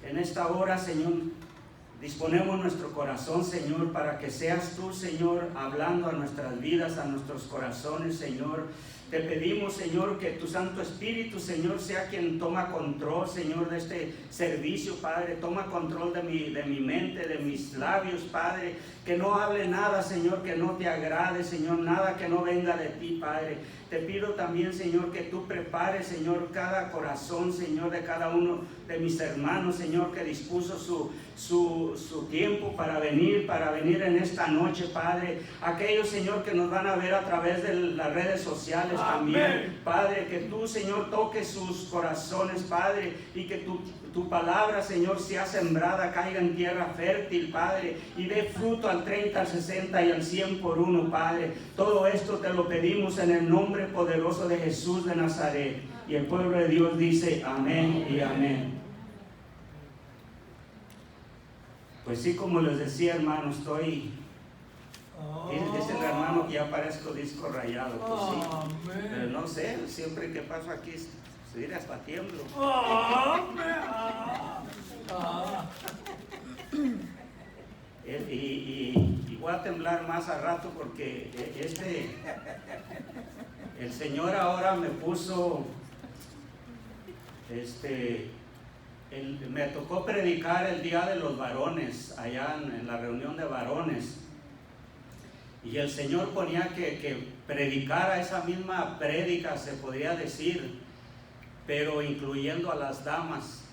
En esta hora, Señor, disponemos nuestro corazón, Señor, para que seas tú, Señor, hablando a nuestras vidas, a nuestros corazones, Señor. Te pedimos, Señor, que tu Santo Espíritu, Señor, sea quien toma control, Señor, de este servicio, Padre. Toma control de mi mente, de mis labios, Padre. Que no hable nada, Señor, que no te agrade, Señor, nada que no venga de ti, Padre. Te pido también, Señor, que tú prepares, Señor, cada corazón, Señor, de cada uno de mis hermanos, Señor, que dispuso su tiempo para venir en esta noche, Padre. Aquellos, Señor, que nos van a ver a través de las redes sociales también, Padre, que tú, Señor, toques sus corazones, Padre, y que tu palabra, Señor, sea sembrada, caiga en tierra fértil, Padre, y dé fruto al 30, al 60 y al 100 por uno, Padre. Todo esto te lo pedimos en el nombre poderoso de Jesús de Nazaret. Y el pueblo de Dios dice amén y amén. Pues sí, como les decía, hermano, estoy... Es el hermano que ya parezco disco rayado, pues sí. Pero no sé, siempre que paso aquí, se hasta tiemblo. Y voy a temblar más a rato porque el Señor ahora me puso, me tocó predicar el día de los varones, allá en la reunión de varones. Y el Señor ponía que predicara esa misma prédica, se podría decir, pero incluyendo a las damas.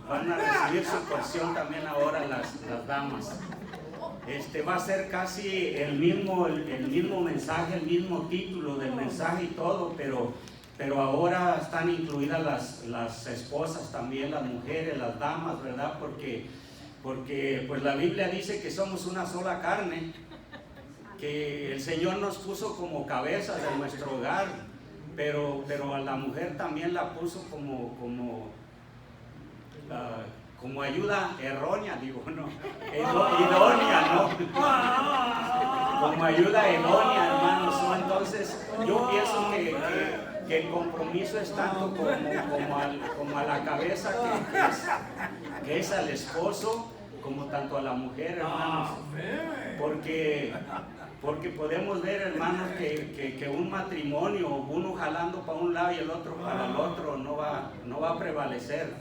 Van a recibir su porción también ahora las damas. Va a ser casi el mismo mensaje, el mismo título del mensaje y todo, pero ahora están incluidas las esposas también, las mujeres, las damas, ¿verdad? Porque pues la Biblia dice que somos una sola carne, que el Señor nos puso como cabezas de nuestro hogar, pero a la mujer también la puso como ayuda errónea, digo, no, idónea, ¿no? Como ayuda idónea, hermanos. Entonces, yo pienso que el compromiso es tanto como a la cabeza que es al esposo, como tanto a la mujer, hermanos. Porque podemos ver, hermanos, que un matrimonio, uno jalando para un lado y el otro para el otro, no va a prevalecer.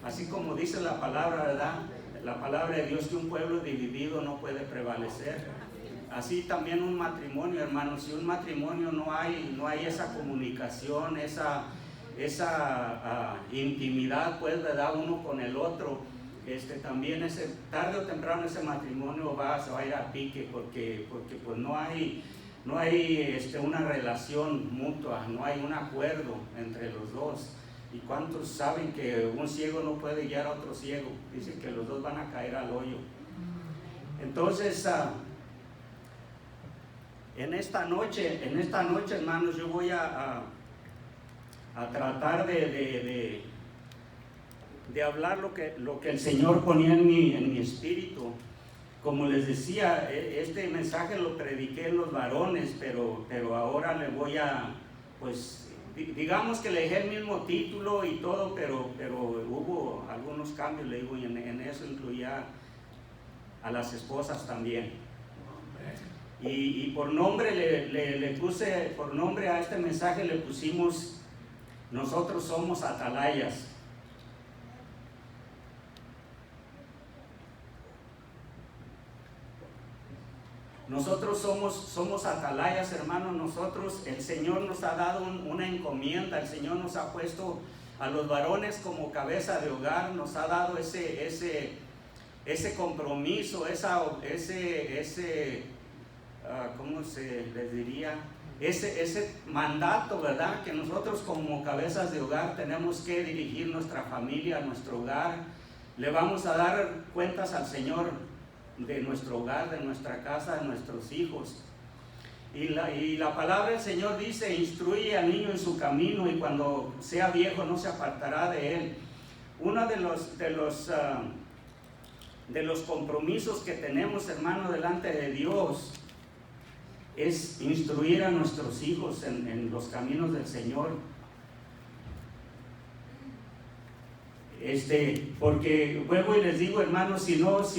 Así como dice la palabra, ¿verdad? La palabra de Dios, que un pueblo dividido no puede prevalecer. Así también un matrimonio, hermanos. Si un matrimonio no hay esa comunicación, esa intimidad, pues, ¿verdad? Uno con el otro, también tarde o temprano ese matrimonio se va a ir a pique, porque pues no hay una relación mutua, no hay un acuerdo entre los dos. ¿Y cuántos saben que un ciego no puede guiar a otro ciego? Dicen que los dos van a caer al hoyo. Entonces, en esta noche, hermanos, yo voy a tratar de hablar lo que el Señor ponía en mi espíritu. Como les decía, este mensaje lo prediqué en los varones, pero ahora le voy a, pues, digamos que le dejé el mismo título y todo, pero hubo algunos cambios, le digo, y en eso incluía a las esposas también. Y por nombre le puse, por nombre a este mensaje le pusimos: nosotros somos atalayas. Nosotros somos atalayas, hermanos. El Señor nos ha dado una encomienda. El Señor nos ha puesto a los varones como cabeza de hogar, nos ha dado ese compromiso, ¿cómo se les diría? Ese mandato, ¿verdad? Que nosotros como cabezas de hogar tenemos que dirigir nuestra familia, nuestro hogar. Le vamos a dar cuentas al Señor de nuestro hogar, de nuestra casa, de nuestros hijos. Y la palabra del Señor dice: instruye al niño en su camino, y cuando sea viejo no se apartará de él. Uno de los compromisos que tenemos, hermano, delante de Dios es instruir a nuestros hijos en los caminos del Señor. Porque vuelvo y les digo, hermanos, si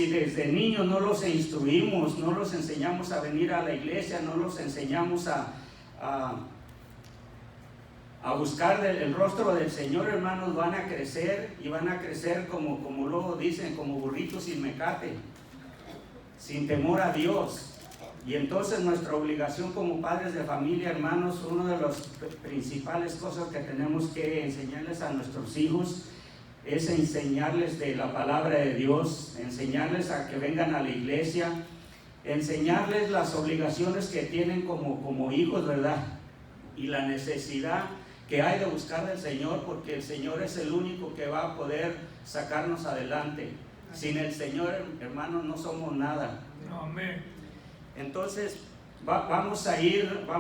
desde niños no los instruimos, no los enseñamos a venir a la iglesia, no los enseñamos a buscar el rostro del Señor, hermanos, van a crecer y van a crecer como luego dicen, como burritos sin mecate, sin temor a Dios. Y entonces nuestra obligación como padres de familia, hermanos, una de las principales cosas que tenemos que enseñarles a nuestros hijos es enseñarles de la palabra de Dios, enseñarles a que vengan a la iglesia, enseñarles las obligaciones que tienen como hijos, ¿verdad? Y la necesidad que hay de buscar al Señor, porque el Señor es el único que va a poder sacarnos adelante. Sin el Señor, hermanos, no somos nada. Amén. Entonces, vamos a ir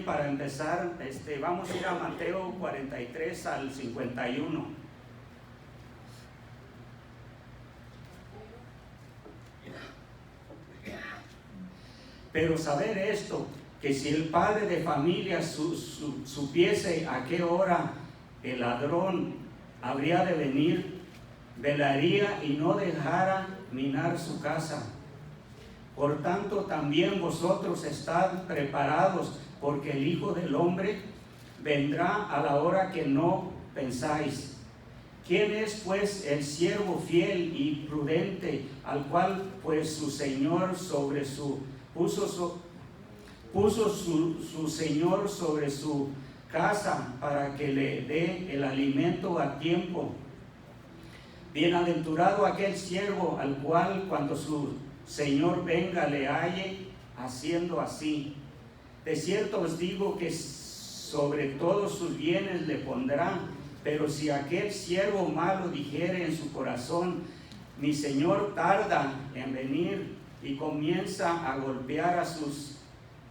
para empezar, vamos a ir a Mateo 43 al 51. Pero saber esto, que si el padre de familia supiese a qué hora el ladrón habría de venir, velaría y no dejara minar su casa. Por tanto, también vosotros estad preparados, porque el Hijo del Hombre vendrá a la hora que no pensáis. ¿Quién es pues el siervo fiel y prudente, al cual pues su Señor puso su Señor sobre su casa para que le dé el alimento a tiempo? Bienaventurado aquel siervo al cual cuando su Señor venga le halle haciendo así. De cierto os digo que sobre todos sus bienes le pondrá. Pero si aquel siervo malo dijere en su corazón, mi Señor tarda en venir, y comienza a golpear a sus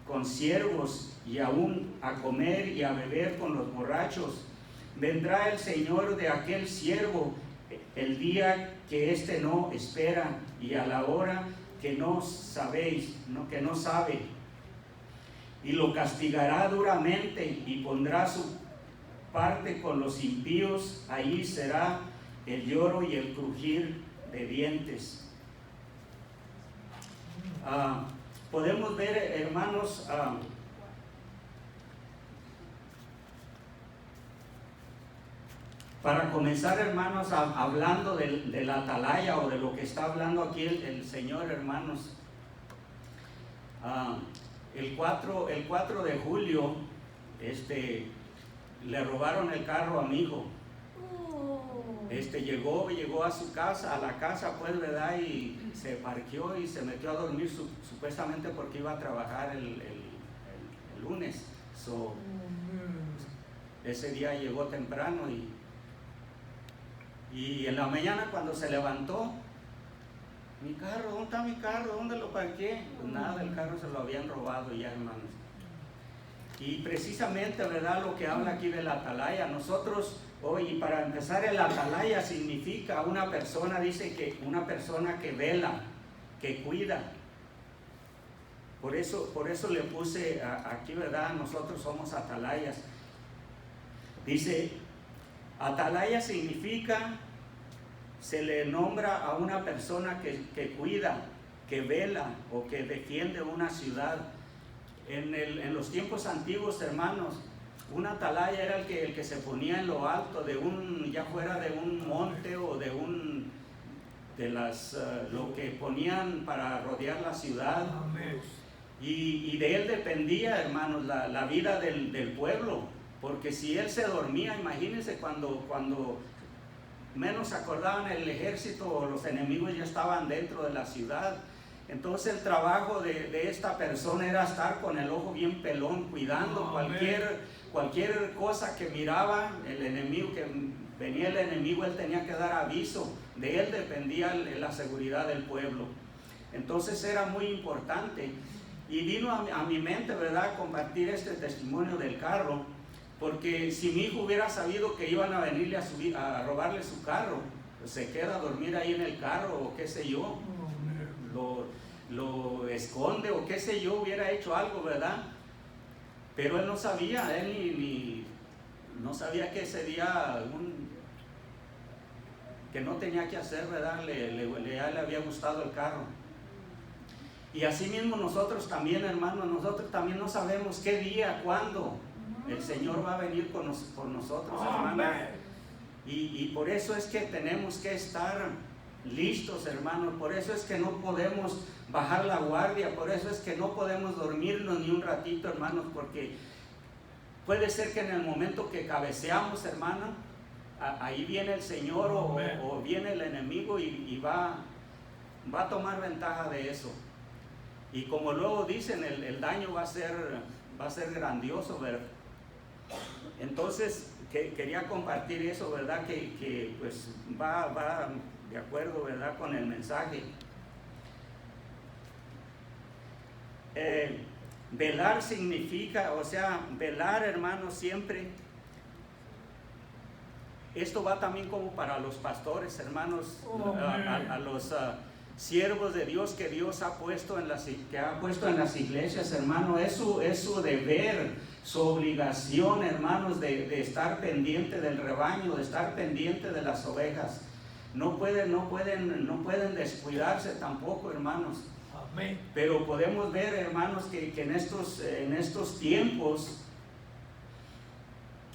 consiervos y aún a comer y a beber con los borrachos, vendrá el Señor de aquel siervo el día que éste no espera y a la hora que no sabéis, que no sabe, y lo castigará duramente y pondrá su parte con los impíos. Allí será el lloro y el crujir de dientes. Podemos ver, hermanos, para comenzar, hermanos, hablando de la atalaya o de lo que está hablando aquí el Señor, hermanos. El 4 de julio le robaron el carro a mi hijo. Llegó a su casa, a la casa, pues, ¿verdad? Y se parqueó y se metió a dormir supuestamente porque iba a trabajar el lunes. Ese día llegó temprano y en la mañana cuando se levantó, mi carro, ¿dónde está mi carro? ¿Dónde lo parqué? Pues nada, el carro se lo habían robado ya, hermanos. Y precisamente, ¿verdad?, lo que habla aquí de la atalaya, nosotros hoy, para empezar, el atalaya significa una persona, dice que una persona que vela, que cuida. Por eso le puse aquí, ¿verdad?, nosotros somos atalayas. Dice, atalaya significa, se le nombra a una persona que cuida, que vela o que defiende una ciudad. En los tiempos antiguos, hermanos, un atalaya era el que se ponía en lo alto ya fuera de un monte o lo que ponían para rodear la ciudad. Y de él dependía, hermanos, la vida del pueblo, porque si él se dormía, imagínense cuando menos acordaban, el ejército o los enemigos ya estaban dentro de la ciudad. Entonces el trabajo de esta persona era estar con el ojo bien pelón, cuidando cualquier cosa que miraba el enemigo, que venía el enemigo, él tenía que dar aviso. De él dependía la seguridad del pueblo. Entonces era muy importante. Y vino a mi mente, ¿verdad?, compartir este testimonio del carro, porque si mi hijo hubiera sabido que iban a venirle a robarle su carro, pues se queda a dormir ahí en el carro o qué sé yo, lo esconde o qué sé yo, hubiera hecho algo, ¿verdad? Pero él no sabía, él no sabía que ese día que no tenía que hacer, ¿verdad? Ya le había gustado el carro. Y así mismo nosotros también, hermanos, nosotros también no sabemos qué día, cuándo el Señor va a venir por nosotros, hermanos. Y por eso es que tenemos que estar listos, hermanos. Por eso es que no podemos bajar la guardia. Por eso es que no podemos dormirnos ni un ratito, hermanos, porque puede ser que en el momento que cabeceamos, hermano, ahí viene el Señor o viene el enemigo y va a tomar ventaja de eso. Y como luego dicen, el daño va a ser grandioso, ¿verdad? Entonces, quería compartir eso, ¿verdad? Que pues va de acuerdo, ¿verdad? Con el mensaje. Velar significa, o sea, velar, hermanos, siempre. Esto va también como para los pastores, hermanos, a los siervos de Dios que Dios ha puesto en las iglesias, hermano. Es su deber, su obligación, hermanos, de estar pendiente del rebaño, de estar pendiente de las ovejas. No pueden descuidarse tampoco, hermanos. Amén. Pero podemos ver, hermanos, que en estos tiempos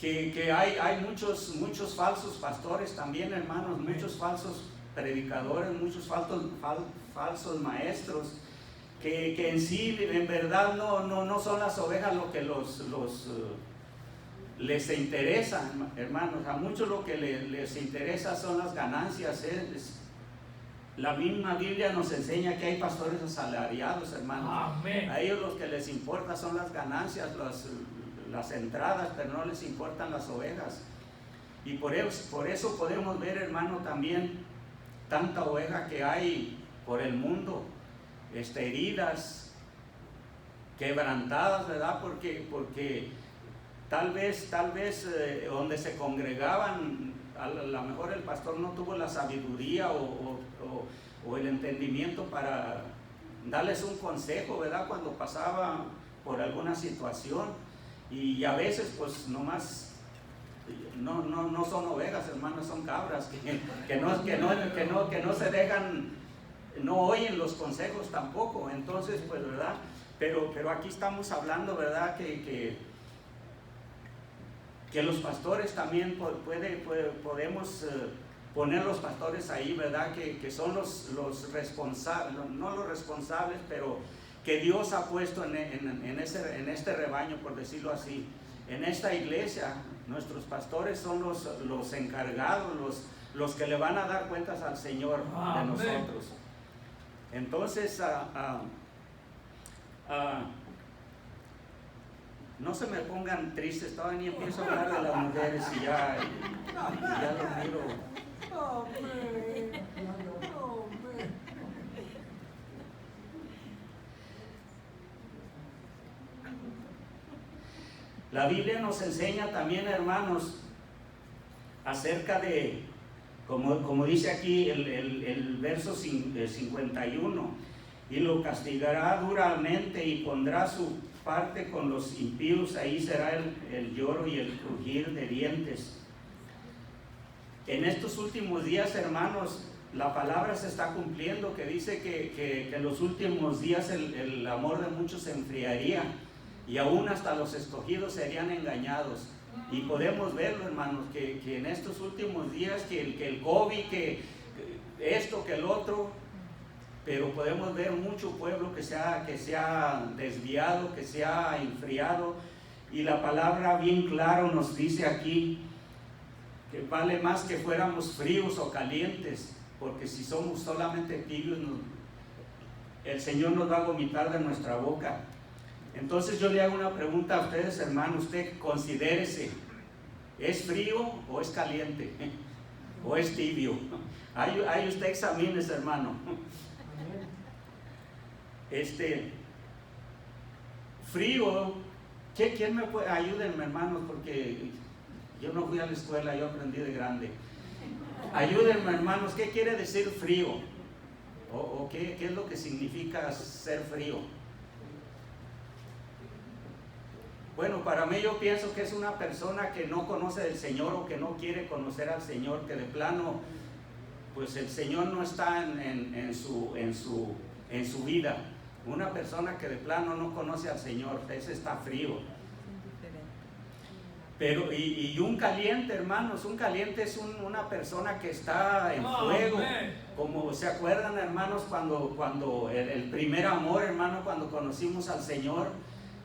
que hay muchos falsos pastores también, hermanos. Amén. Muchos falsos predicadores, muchos falsos maestros que en sí, en verdad, no son las ovejas lo que les interesa, hermanos. A muchos lo que les interesa son las ganancias. La misma Biblia nos enseña que hay pastores asalariados, hermanos. Amén. A ellos lo que les importa son las ganancias, las entradas, pero no les importan las ovejas. Y por eso podemos ver, hermano, también tanta oveja que hay por el mundo, heridas, quebrantadas, ¿verdad? Porque tal vez donde se congregaban, a lo mejor el pastor no tuvo la sabiduría o el entendimiento para darles un consejo, ¿verdad? Cuando pasaba por alguna situación. Y a veces pues nomás no son ovejas, hermanos, son cabras que no se dejan, no oyen los consejos tampoco. Entonces, pues, ¿verdad? Pero aquí estamos hablando, ¿verdad? Que los pastores también podemos poner los pastores ahí, ¿verdad? Que son los responsables, no los responsables, pero que Dios ha puesto en este rebaño, por decirlo así. En esta iglesia, nuestros pastores son los encargados, los que le van a dar cuentas al Señor de nosotros. Entonces, no se me pongan tristes, todavía ni empiezo a hablar de las mujeres y ya lo miro. La Biblia nos enseña también, hermanos, acerca de, como dice aquí el verso 51, y lo castigará duramente y pondrá su parte con los impíos. Ahí será el lloro y el crujir de dientes. En estos últimos días, hermanos, la palabra se está cumpliendo, que dice que en los últimos días el amor de muchos se enfriaría y aún hasta los escogidos serían engañados. Y podemos verlo, hermanos, que en estos últimos días, que el COVID, que esto, que el otro, pero podemos ver mucho pueblo que se ha desviado, que se ha enfriado. Y la palabra bien claro nos dice aquí que vale más que fuéramos fríos o calientes, porque si somos solamente tibios, el Señor nos va a vomitar de nuestra boca. Entonces yo le hago una pregunta a ustedes, hermanos. Usted considérese, ¿es frío o es caliente? ¿O es tibio? Ahí usted examínese, hermano. Frío, ¿quién me puede? Ayúdenme, hermanos, porque yo no fui a la escuela, yo aprendí de grande. Ayúdenme, hermanos, ¿qué quiere decir frío? ¿O qué es lo que significa ser frío? Bueno, para mí yo pienso que es una persona que no conoce del Señor o que no quiere conocer al Señor, que de plano pues el Señor no está en su vida. Una persona que de plano no conoce al Señor, ese está frío. Pero, y un caliente, hermanos, un caliente es una persona que está en fuego. Como se acuerdan, hermanos, cuando el primer amor, hermano, cuando conocimos al Señor,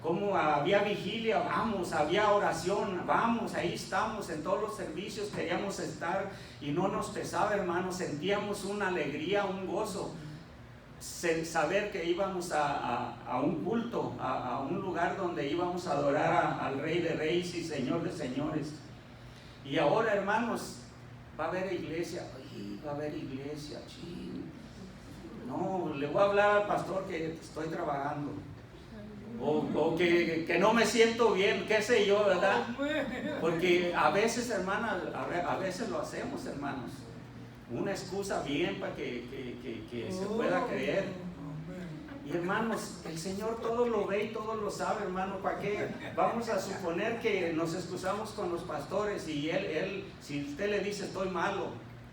como había vigilia, vamos, había oración, vamos, ahí estamos, en todos los servicios queríamos estar y no nos pesaba, hermanos, sentíamos una alegría, un gozo, saber que íbamos a un culto, a un lugar donde íbamos a adorar al Rey de Reyes y Señor de Señores. Y ahora, hermanos, va a haber iglesia. Ay, va a haber iglesia, ching. No, le voy a hablar al pastor que estoy trabajando, o que no me siento bien, qué sé yo, ¿verdad? Porque a veces, hermanas, a veces lo hacemos, hermanos, una excusa bien para que se pueda creer. Y hermanos, el Señor todo lo ve y todo lo sabe, hermano. ¿Para qué vamos a suponer que nos excusamos con los pastores y él si usted le dice estoy malo,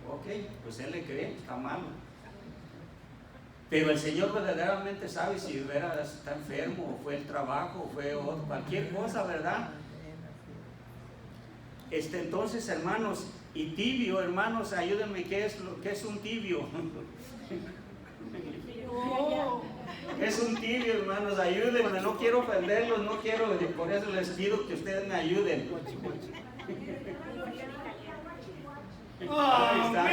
ok, pues él le cree, está malo? Pero el Señor verdaderamente sabe si está enfermo, o fue el trabajo, o fue cualquier cosa, ¿verdad? Entonces, hermanos, y tibio, hermanos, ayúdenme, ¿qué es un tibio? Es un tibio, hermanos, ayúdenme, no quiero ofenderlos, no quiero, por eso les pido que ustedes me ayuden. Ahí está.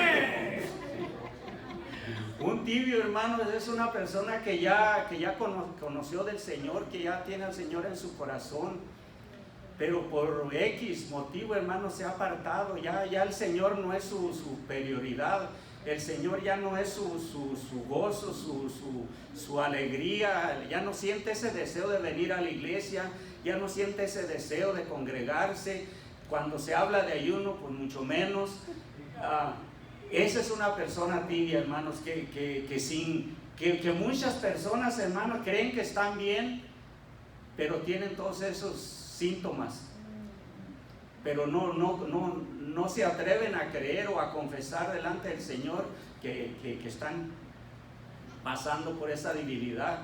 Un tibio, hermanos, es una persona que ya conoció del Señor, que ya tiene al Señor en su corazón, pero por X motivo, hermanos, se ha apartado. Ya el Señor no es su prioridad. El Señor ya no es su gozo, su alegría. Ya no siente ese deseo de venir a la iglesia, ya no siente ese deseo de congregarse. Cuando se habla de ayuno, pues mucho menos. Esa es una persona tibia, hermanos, que muchas personas, hermanos, creen que están bien, pero tienen todos esos síntomas, pero no se atreven a creer o a confesar delante del Señor que están pasando por esa debilidad.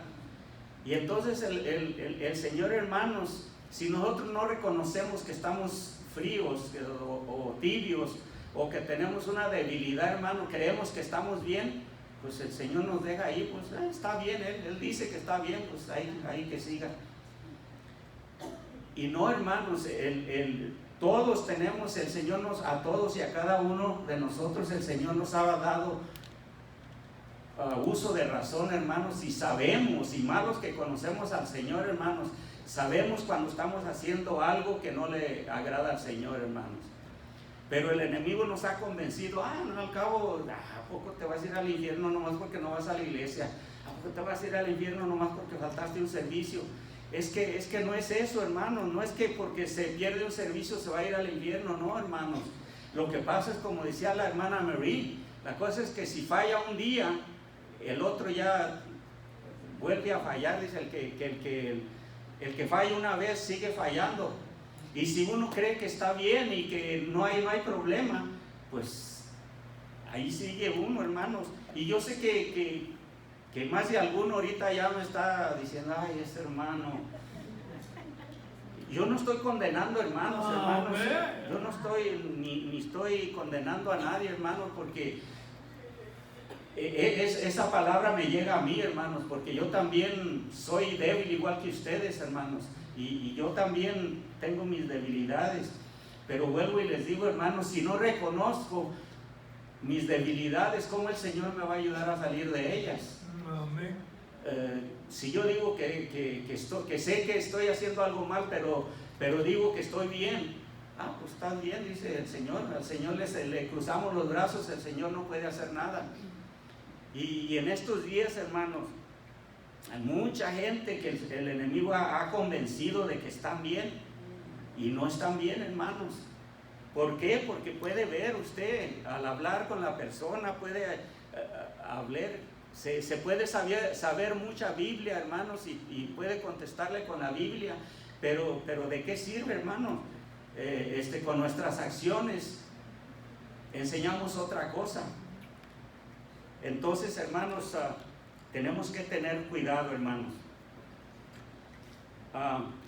Y entonces el Señor, hermanos, si nosotros no reconocemos que estamos fríos o tibios, o que tenemos una debilidad, hermano, creemos que estamos bien, pues el Señor nos deja ahí, pues está bien, Él dice que está bien, pues ahí que siga. Y no, hermanos, todos tenemos, el Señor a todos y a cada uno de nosotros, el Señor nos ha dado uso de razón, hermanos, y sabemos, y más los que conocemos al Señor, hermanos, sabemos cuando estamos haciendo algo que no le agrada al Señor, hermanos. Pero el enemigo nos ha convencido, no, al cabo, ¿a poco te vas a ir al infierno nomás porque no vas a la iglesia? ¿A poco te vas a ir al infierno nomás porque faltaste un servicio? Es que no es eso, hermano, no es que porque se pierde un servicio se va a ir al infierno, no, hermanos. Lo que pasa es, como decía la hermana Marie, la cosa es que si falla un día, el otro ya vuelve a fallar. Dice el que falla una vez sigue fallando. Y si uno cree que está bien y que no hay problema, pues ahí sigue uno, hermanos. Y yo sé que más de alguno ahorita ya me está diciendo, ay, ese hermano. Yo no estoy condenando, hermanos. Yo no estoy ni estoy condenando a nadie, hermanos, porque esa palabra me llega a mí, hermanos, porque yo también soy débil igual que ustedes, hermanos. Y yo también tengo mis debilidades, pero vuelvo y les digo, hermanos, si no reconozco mis debilidades, ¿cómo el Señor me va a ayudar a salir de ellas? Amén. Si yo digo que sé que estoy haciendo algo mal, pero digo que estoy bien, pues está bien, dice el Señor. Al Señor le cruzamos los brazos, el Señor no puede hacer nada. Y en estos días, hermanos, hay mucha gente que el enemigo ha convencido de que están bien y no están bien, hermanos. ¿Por qué? Porque puede ver usted, al hablar con la persona, puede hablar, se puede saber mucha Biblia, hermanos, y puede contestarle con la Biblia, pero ¿de qué sirve, hermano? Con nuestras acciones enseñamos otra cosa. Entonces, hermanos, tenemos que tener cuidado, hermanos.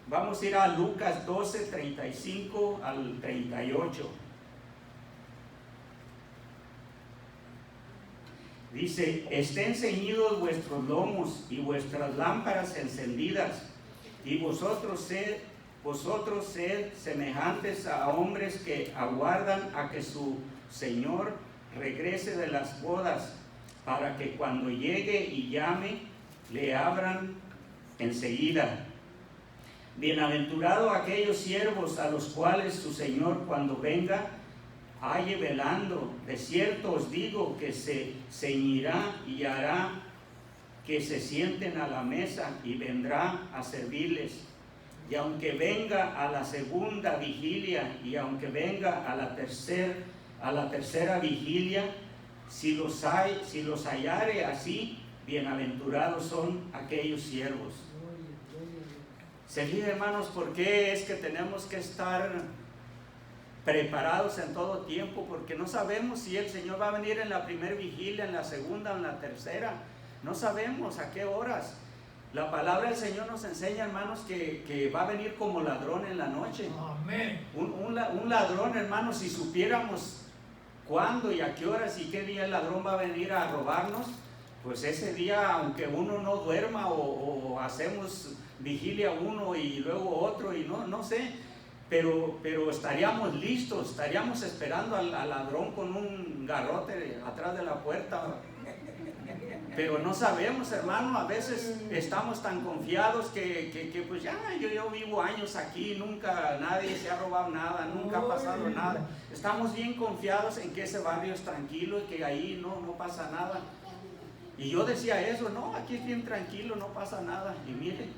Vamos a ir a Lucas 12, 35 al 38. Dice: estén ceñidos vuestros lomos y vuestras lámparas encendidas, y vosotros sed semejantes a hombres que aguardan a que su Señor regrese de las bodas, para que cuando llegue y llame, le abran enseguida. Bienaventurado aquellos siervos a los cuales su Señor, cuando venga, halle velando. De cierto os digo que se ceñirá y hará que se sienten a la mesa y vendrá a servirles. Y aunque venga a la segunda vigilia y aunque venga a la tercera vigilia, si los hallare así, bienaventurados son aquellos siervos. Se fija, hermanos, ¿por qué es que tenemos que estar preparados en todo tiempo? Porque no sabemos si el Señor va a venir en la primera vigilia, en la segunda o en la tercera. No sabemos a qué horas. La palabra del Señor nos enseña, hermanos, que va a venir como ladrón en la noche. Amén. Un ladrón, hermanos, si supiéramos cuándo y a qué horas y qué día el ladrón va a venir a robarnos, pues ese día, aunque uno no duerma o hacemos vigilia uno y luego otro y no sé, pero estaríamos listos, estaríamos esperando al ladrón con un garrote atrás de la puerta. Pero no sabemos, hermano, a veces estamos tan confiados que pues ya, yo vivo años aquí, nunca nadie se ha robado nada, nunca ha pasado nada. Estamos bien confiados en que ese barrio es tranquilo y que ahí no pasa nada. Y yo decía eso, no, aquí es bien tranquilo, no pasa nada. Y miren,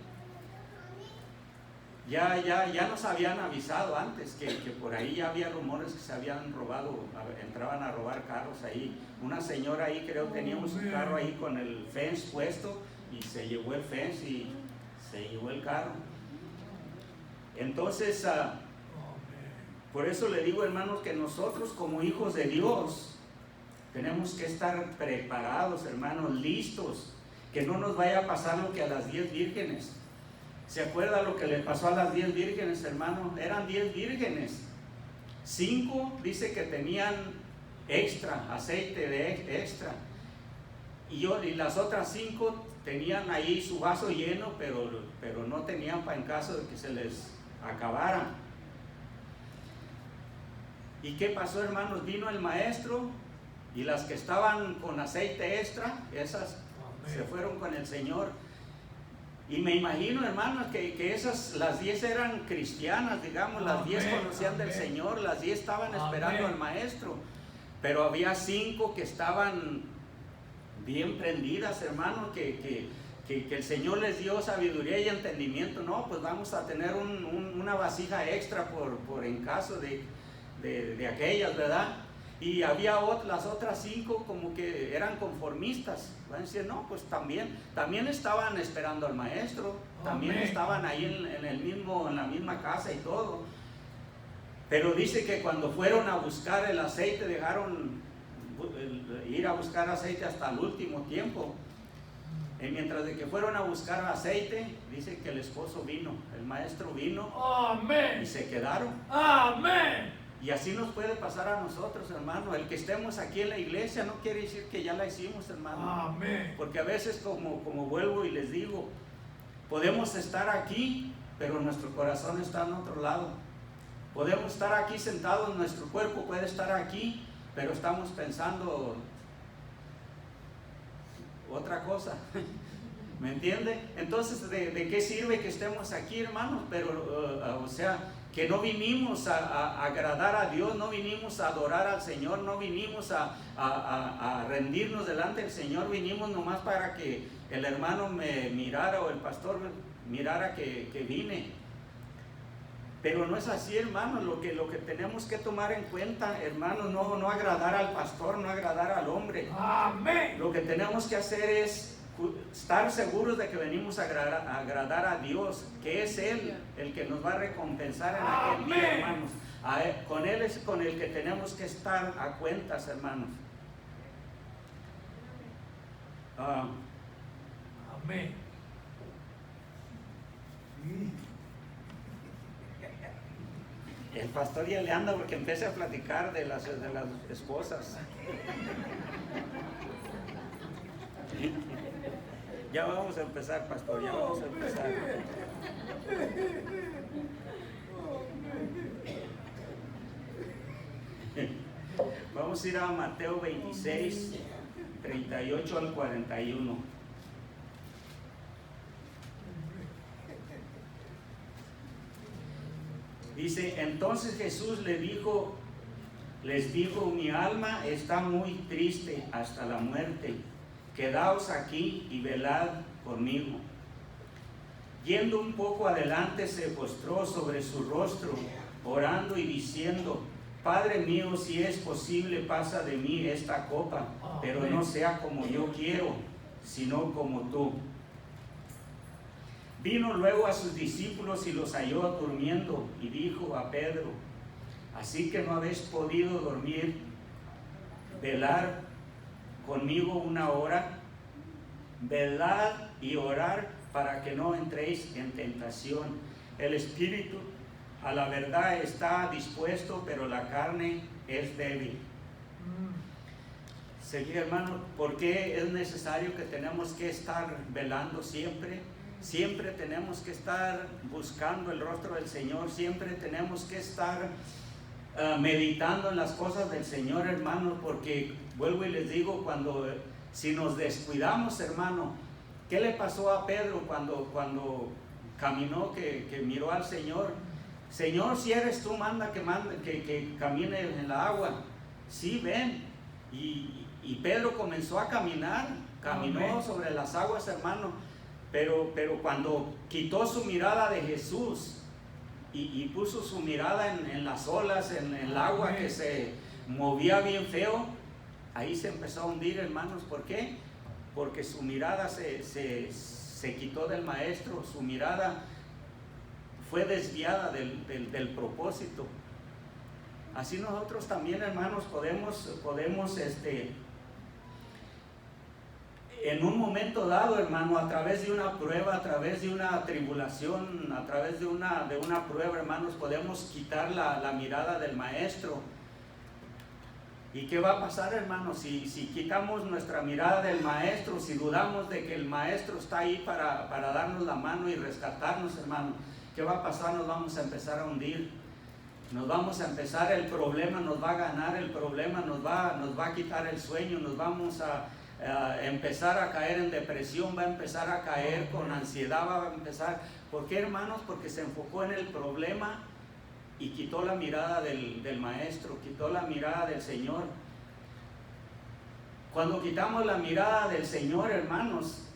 ya nos habían avisado antes que por ahí ya había rumores que se habían robado, entraban a robar carros ahí. Una señora ahí, creo, teníamos un carro ahí con el fence puesto y se llevó el fence y se llevó el carro. Entonces, por eso le digo, hermanos, que nosotros como hijos de Dios tenemos que estar preparados, hermanos, listos, que no nos vaya a pasar lo que a las 10 vírgenes. ¿Se acuerda lo que le pasó a las 10 vírgenes, hermano? Eran 10 vírgenes. 5 dice que tenían extra, aceite de extra. Y las otras 5 tenían ahí su vaso lleno, pero no tenían para en caso de que se les acabara. ¿Y qué pasó, hermanos? Vino el maestro y las que estaban con aceite extra, esas se fueron con el Señor. Y me imagino, hermanos, que esas, las 10 eran cristianas, digamos, las 10 conocían del Señor, las 10 estaban esperando al maestro, pero había 5 que estaban bien prendidas, hermanos, que el Señor les dio sabiduría y entendimiento. No, pues vamos a tener una vasija extra por en caso de aquellas, ¿verdad? Y había las otras 5 como que eran conformistas. Van a decir, no, pues también estaban esperando al maestro, también estaban ahí en la misma casa y todo. Pero dice que cuando fueron a buscar el aceite, dejaron ir a buscar aceite hasta el último tiempo. Y mientras de que fueron a buscar aceite, dice que el esposo vino, el maestro vino. Amén. Y se quedaron. Amén. Y así nos puede pasar a nosotros, hermano. El que estemos aquí en la iglesia no quiere decir que ya la hicimos, hermano. Amén. Porque a veces, como vuelvo y les digo, podemos estar aquí, pero nuestro corazón está en otro lado. Podemos estar aquí sentados, nuestro cuerpo puede estar aquí, pero estamos pensando otra cosa. ¿Me entiende? Entonces, ¿de qué sirve que estemos aquí, hermanos? Pero, o sea, que no vinimos a agradar a Dios, no vinimos a adorar al Señor, no vinimos a rendirnos delante del Señor, vinimos nomás para que el hermano me mirara o el pastor mirara que vine. Pero no es así, hermanos. Lo que tenemos que tomar en cuenta, hermanos, no agradar al pastor, no agradar al hombre. Amén. Lo que tenemos que hacer es estar seguros de que venimos a agradar a Dios, que es Él el que nos va a recompensar en aquel día, hermanos. Con Él es con el que tenemos que estar a cuentas, hermanos. Ah, Amén. el pastor ya le anda porque empieza a platicar de las esposas. Ya vamos a empezar, pastor, ya vamos a empezar. Vamos a ir a Mateo 26, 38 al 41. Dice, entonces Jesús les dijo, mi alma está muy triste hasta la muerte. Quedaos aquí y velad conmigo. Yendo un poco adelante, se postró sobre su rostro, orando y diciendo, Padre mío, si es posible, pasa de mí esta copa, pero no sea como yo quiero, sino como tú. Vino luego a sus discípulos y los halló durmiendo, y dijo a Pedro, así que no habéis podido dormir, velar conmigo una hora, velad y orar para que no entréis en tentación. El espíritu a la verdad está dispuesto, pero la carne es débil. Seguir, hermano, ¿por qué es necesario que tenemos que estar velando siempre? Siempre tenemos que estar buscando el rostro del Señor, siempre tenemos que estar meditando en las cosas del Señor, hermano, porque vuelvo y les digo, si nos descuidamos, hermano, ¿qué le pasó a Pedro cuando caminó, que miró al Señor? Señor, si eres tú, manda que camine en la agua. Sí, ven. Y Pedro comenzó a caminar, caminó sobre las aguas, hermano, pero cuando quitó su mirada de Jesús y puso su mirada en las olas, en el agua que se movía bien feo, ahí se empezó a hundir, hermanos. ¿Por qué? Porque su mirada se quitó del maestro, su mirada fue desviada del propósito. Así nosotros también, hermanos, podemos en un momento dado, hermano, a través de una prueba, a través de una tribulación, a través de una prueba, hermanos, podemos quitar la mirada del maestro. ¿Y qué va a pasar, hermanos? Si quitamos nuestra mirada del maestro, si dudamos de que el maestro está ahí para darnos la mano y rescatarnos, hermano, ¿qué va a pasar? Nos vamos a empezar a hundir. Nos vamos a empezar, el problema nos va a ganar, el problema nos va a quitar el sueño, nos vamos a empezar a caer en depresión, va a empezar a caer con ansiedad, va a empezar. ¿Por qué, hermanos? Porque se enfocó en el problema y quitó la mirada del maestro, quitó la mirada del Señor. Cuando quitamos la mirada del Señor, hermanos,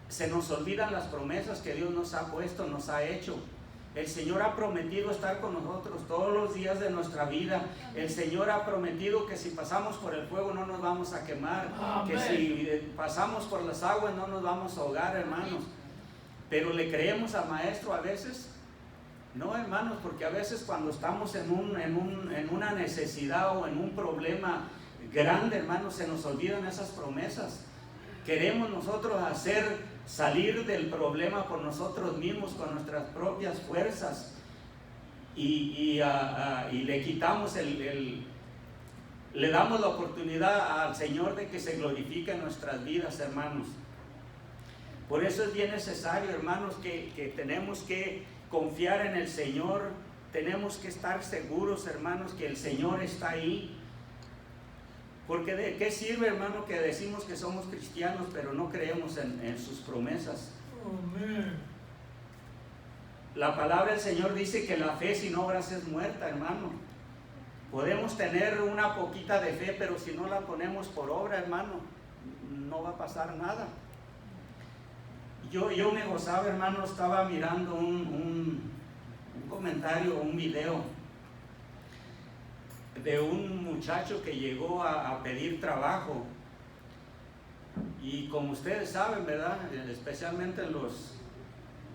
se nos olvidan las promesas que Dios nos ha puesto, nos ha hecho. El Señor ha prometido estar con nosotros todos los días de nuestra vida. El Señor ha prometido que si pasamos por el fuego no nos vamos a quemar. Amén. Que si pasamos por las aguas no nos vamos a ahogar, hermanos. Pero ¿le creemos al maestro a veces? No, hermanos, porque a veces cuando estamos en una necesidad o en un problema grande, hermanos, se nos olvidan esas promesas. Queremos nosotros salir del problema por nosotros mismos, con nuestras propias fuerzas, y le quitamos le damos la oportunidad al Señor de que se glorifique en nuestras vidas, hermanos. Por eso es bien necesario, hermanos, que tenemos que confiar en el Señor, tenemos que estar seguros, hermanos, que el Señor está ahí. Porque ¿de qué sirve, hermano, que decimos que somos cristianos, pero no creemos en sus promesas? Amén. La palabra del Señor dice que la fe sin obras es muerta, hermano. Podemos tener una poquita de fe, pero si no la ponemos por obra, hermano, no va a pasar nada. Yo me gozaba, hermano, estaba mirando un comentario, un video de un muchacho que llegó a pedir trabajo, y como ustedes saben, ¿verdad?, especialmente en los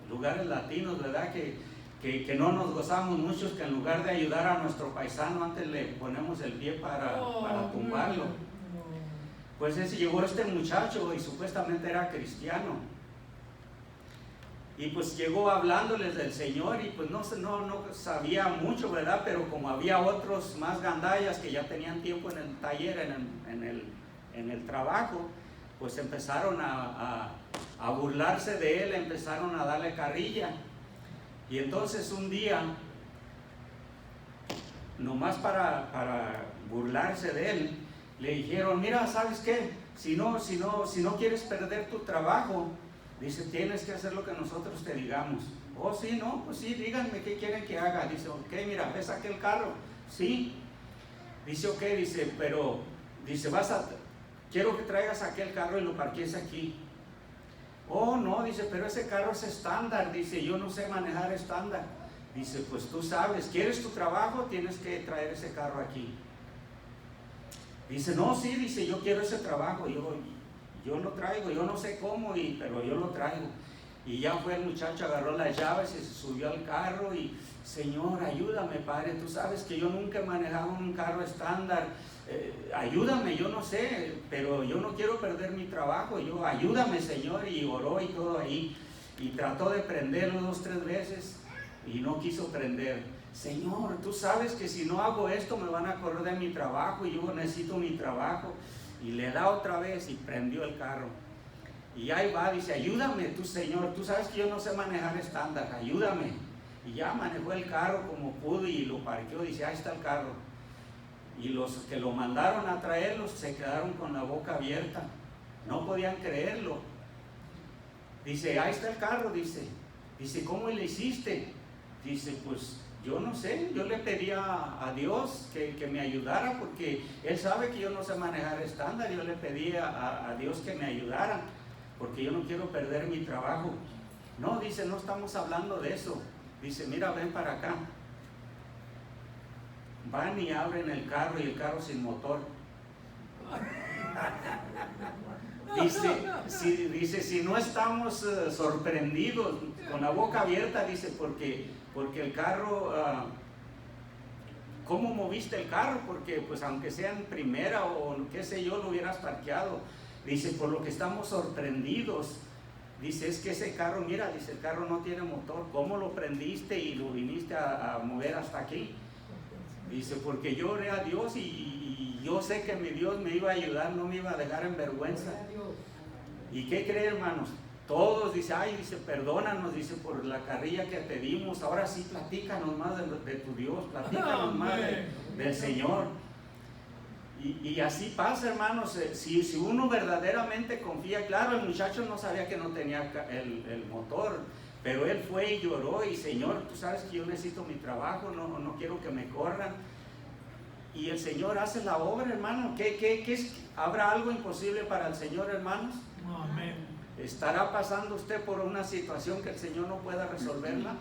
lugares latinos, ¿verdad?, que no nos gozamos mucho, que en lugar de ayudar a nuestro paisano, antes le ponemos el pie para tumbarlo. pues llegó este muchacho y supuestamente era cristiano. Y pues llegó hablándoles del Señor y pues no sabía mucho, ¿verdad? Pero como había otros más gandallas que ya tenían tiempo en el taller, en el trabajo, pues empezaron a burlarse de él, empezaron a darle carrilla. Y entonces un día, nomás para burlarse de él, le dijeron: mira, ¿sabes qué? Si no quieres perder tu trabajo, dice, tienes que hacer lo que nosotros te digamos. Oh, sí, no, pues sí, díganme qué quieren que haga. Dice, ok, mira, ¿ves aquel carro? Sí. Dice, ok, dice, pero, dice, quiero que traigas aquel carro y lo parques aquí. Oh, no, dice, pero ese carro es estándar. Dice, yo no sé manejar estándar. Dice, pues tú sabes, ¿quieres tu trabajo? Tienes que traer ese carro aquí. Dice, no, sí, dice, yo quiero ese trabajo. Yo lo traigo, yo no sé cómo, pero yo lo traigo. Y ya fue el muchacho, agarró las llaves y se subió al carro y, Señor, ayúdame, Padre, tú sabes que yo nunca he manejado un carro estándar, ayúdame, yo no sé, pero yo no quiero perder mi trabajo, ayúdame, Señor. Y oró y todo ahí, y trató de prenderlo 2, 3 veces y no quiso prender. Señor, tú sabes que si no hago esto me van a correr de mi trabajo y yo necesito mi trabajo. Y le da otra vez y prendió el carro. Y ahí va, dice, ayúdame tú, Señor, tú sabes que yo no sé manejar estándar, ayúdame. Y ya manejó el carro como pudo y lo parqueó, dice, ahí está el carro. Y los que lo mandaron a traerlo se quedaron con la boca abierta, no podían creerlo. Dice, ahí está el carro, dice, ¿cómo le hiciste? Dice, pues yo no sé, yo le pedí a Dios que me ayudara porque Él sabe que yo no sé manejar estándar. Yo le pedí a Dios que me ayudara porque yo no quiero perder mi trabajo. No, dice, no estamos hablando de eso. Dice, mira, ven para acá. Van y abren el carro y el carro sin motor. Dice, si no estamos sorprendidos, con la boca abierta, dice, porque el carro, ¿cómo moviste el carro? Porque pues aunque sea en primera o qué sé yo, lo hubieras parqueado. Dice, por lo que estamos sorprendidos, dice, es que ese carro, mira, dice, el carro no tiene motor. ¿Cómo lo prendiste y lo viniste a mover hasta aquí? Dice, porque yo oré a Dios y yo sé que mi Dios me iba a ayudar, no me iba a dejar en vergüenza. ¿Y qué cree, hermanos? Todos, dice, ay, dice, perdónanos, dice, por la carrilla que te dimos. Ahora sí, platícanos más de tu Dios, platícanos más del Señor. Y así pasa, hermanos. Si uno verdaderamente confía, claro, el muchacho no sabía que no tenía el motor, pero él fue y lloró y, Señor, tú sabes que yo necesito mi trabajo, no quiero que me corran. Y el Señor hace la obra, hermano. ¿Habrá algo imposible para el Señor, hermanos? Amén. ¿Estará pasando usted por una situación que el Señor no pueda resolverla?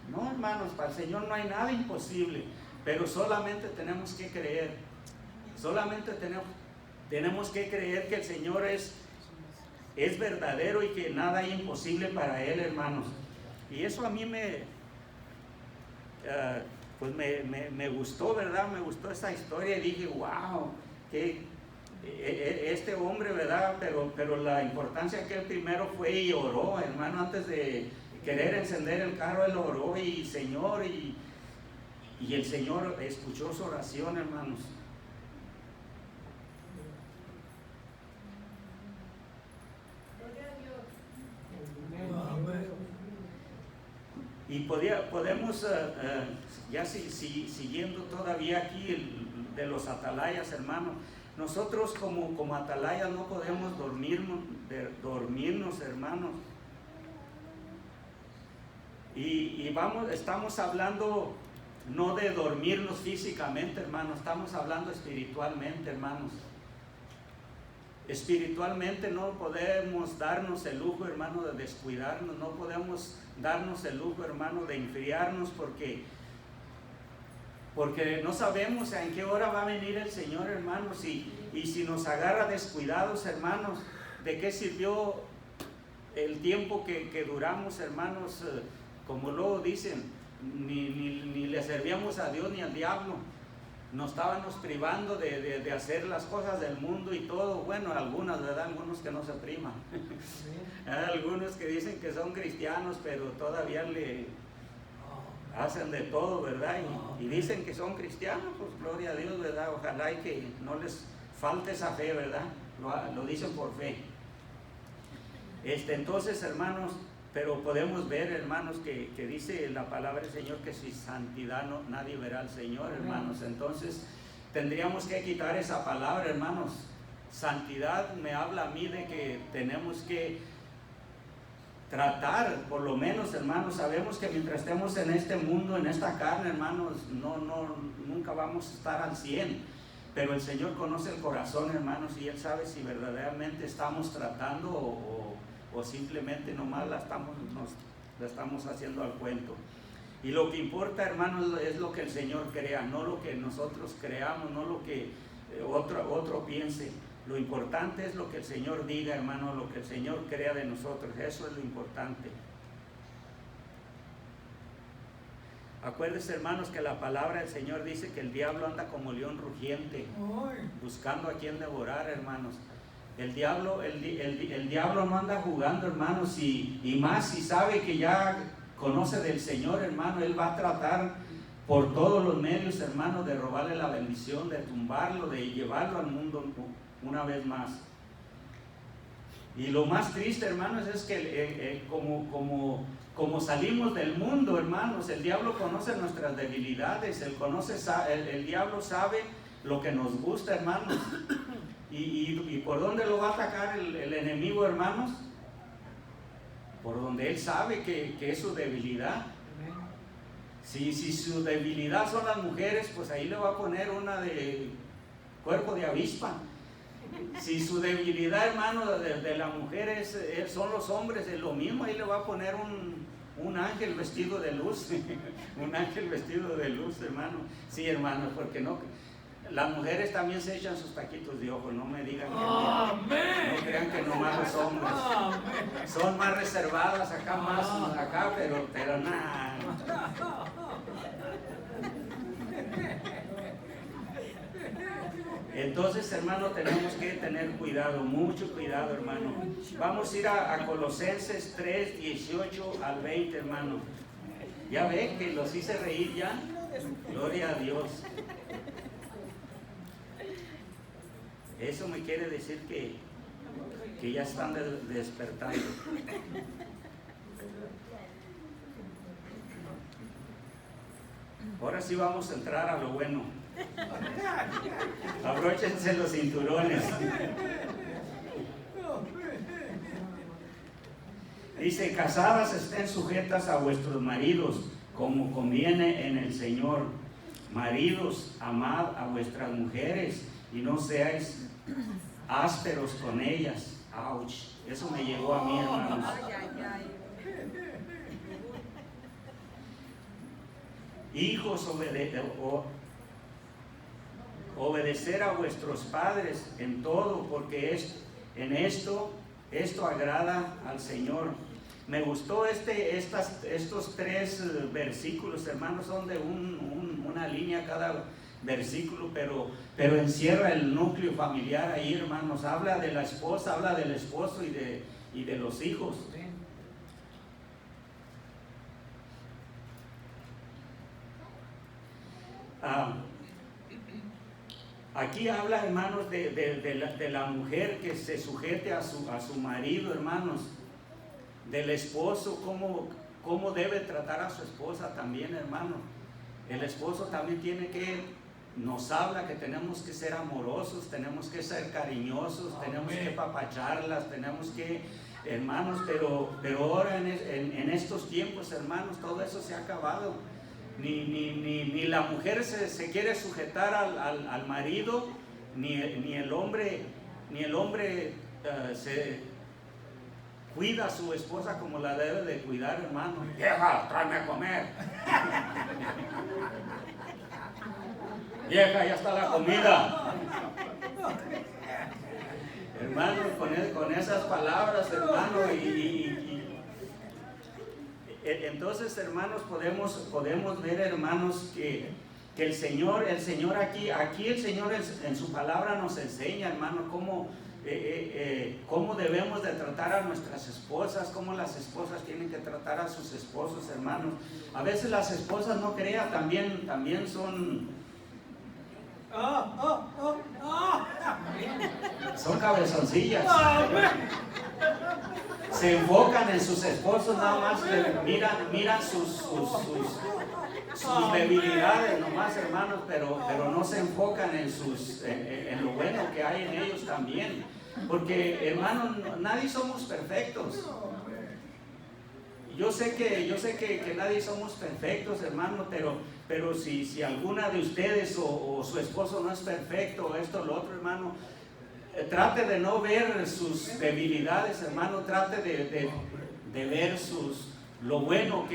No, hermanos, para el Señor no hay nada imposible, pero solamente tenemos que creer. Solamente tenemos que creer que el Señor es verdadero y que nada hay imposible para Él, hermanos. Y eso a mí me gustó, ¿verdad? Me gustó esa historia y dije, wow, que este hombre, ¿verdad? Pero la importancia que él primero fue y oró, hermano, antes de querer encender el carro, él oró y Señor, y el Señor escuchó su oración, hermanos. Y podemos, ya siguiendo todavía aquí de los atalayas, hermanos, nosotros como atalayas no podemos dormirnos, hermanos. Y estamos hablando no de dormirnos físicamente, hermanos, estamos hablando espiritualmente, hermanos. Espiritualmente no podemos darnos el lujo, hermano, de descuidarnos, no podemos darnos el lujo, hermano, de enfriarnos porque no sabemos en qué hora va a venir el Señor, hermanos, y si nos agarra descuidados, hermanos, ¿de qué sirvió el tiempo que duramos, hermanos? Como luego dicen, ni le servíamos a Dios ni al diablo. nos estábamos privando de hacer las cosas del mundo y todo. Bueno, algunas, ¿verdad? Algunos que no se priman. Algunos que dicen que son cristianos, pero todavía le hacen de todo, ¿verdad? Y dicen que son cristianos, pues gloria a Dios, ¿verdad? Ojalá y que no les falte esa fe, ¿verdad? Lo dicen por fe. Entonces, hermanos, pero podemos ver, hermanos, que dice la palabra del Señor que sin santidad nadie verá al Señor, hermanos. Entonces tendríamos que quitar esa palabra, hermanos. Santidad me habla a mí de que tenemos que tratar, por lo menos, hermanos, sabemos que mientras estemos en este mundo, en esta carne, hermanos, nunca vamos a estar al 100, pero el Señor conoce el corazón, hermanos, y Él sabe si verdaderamente estamos tratando o simplemente nomás la estamos haciendo al cuento. Y lo que importa, hermanos, es lo que el Señor crea, no lo que nosotros creamos, no lo que otro piense. Lo importante es lo que el Señor diga, hermano, lo que el Señor crea de nosotros. Eso es lo importante. Acuérdense, hermanos, que la palabra del Señor dice que el diablo anda como león rugiente, buscando a quien devorar, hermanos. El diablo no anda jugando, hermanos, y más si sabe que ya conoce del Señor, hermano. Él va a tratar por todos los medios, hermano, de robarle la bendición, de tumbarlo, de llevarlo al mundo una vez más. Y lo más triste, hermanos, es que como salimos del mundo, hermanos, el diablo conoce nuestras debilidades, el diablo sabe lo que nos gusta, hermanos. ¿Y por dónde lo va a atacar el enemigo, hermanos? Por donde él sabe que es su debilidad. Si su debilidad son las mujeres, pues ahí le va a poner una de cuerpo de avispa. Si su debilidad, hermano, de la mujer son los hombres, es lo mismo, ahí le va a poner un ángel vestido de luz. Un ángel vestido de luz, hermano. Sí, hermano, porque no. Las mujeres también se echan sus taquitos de ojo, no me digan que no crean que nomás los hombres. Son más reservadas acá, pero nada. Entonces, hermano, tenemos que tener cuidado, mucho cuidado, hermano. Vamos a ir a Colosenses 3, 18 al 20, hermano. Ya ven que los hice reír ya. Gloria a Dios. Eso me quiere decir que ya están despertando. Ahora sí vamos a entrar a lo bueno. Abróchense los cinturones. Dice: casadas estén sujetas a vuestros maridos, como conviene en el Señor. Maridos, amad a vuestras mujeres y no seáis ásperos con ellas. Ouch, eso me llegó a mí, hermanos. Hijos, obedecer a vuestros padres en todo, porque esto agrada al Señor. Me gustó estos 3 versículos, hermanos, son de una línea cada versículo, pero encierra el núcleo familiar ahí, hermanos. Habla de la esposa, habla del esposo y de los hijos. Aquí habla, hermanos, de la mujer que se sujete a su marido, hermanos. Del esposo, cómo debe tratar a su esposa también, hermano. El esposo también nos habla que tenemos que ser amorosos, tenemos que ser cariñosos, tenemos que papacharlas, tenemos que, hermanos, pero ahora en estos tiempos, hermanos, todo eso se ha acabado. Ni la mujer se quiere sujetar al marido, ni el hombre se cuida a su esposa como la debe de cuidar, hermano. Vieja, tráeme a comer. Vieja, ya está la comida. Hermano, con esas palabras, hermano, entonces, hermanos, podemos ver, hermanos, que que el Señor aquí el Señor en su palabra nos enseña, hermano, cómo debemos de tratar a nuestras esposas, cómo las esposas tienen que tratar a sus esposos, hermanos. A veces las esposas, no crea, también son cabezoncillas. Se enfocan en sus esposos, nada más miran sus debilidades nomás, hermanos, pero no se enfocan en lo bueno que hay en ellos también. Porque, hermanos, nadie somos perfectos. Yo sé que nadie somos perfectos, hermano, pero si alguna de ustedes o su esposo no es perfecto, o esto o lo otro, hermano, trate de no ver sus debilidades, hermano, trate de ver lo bueno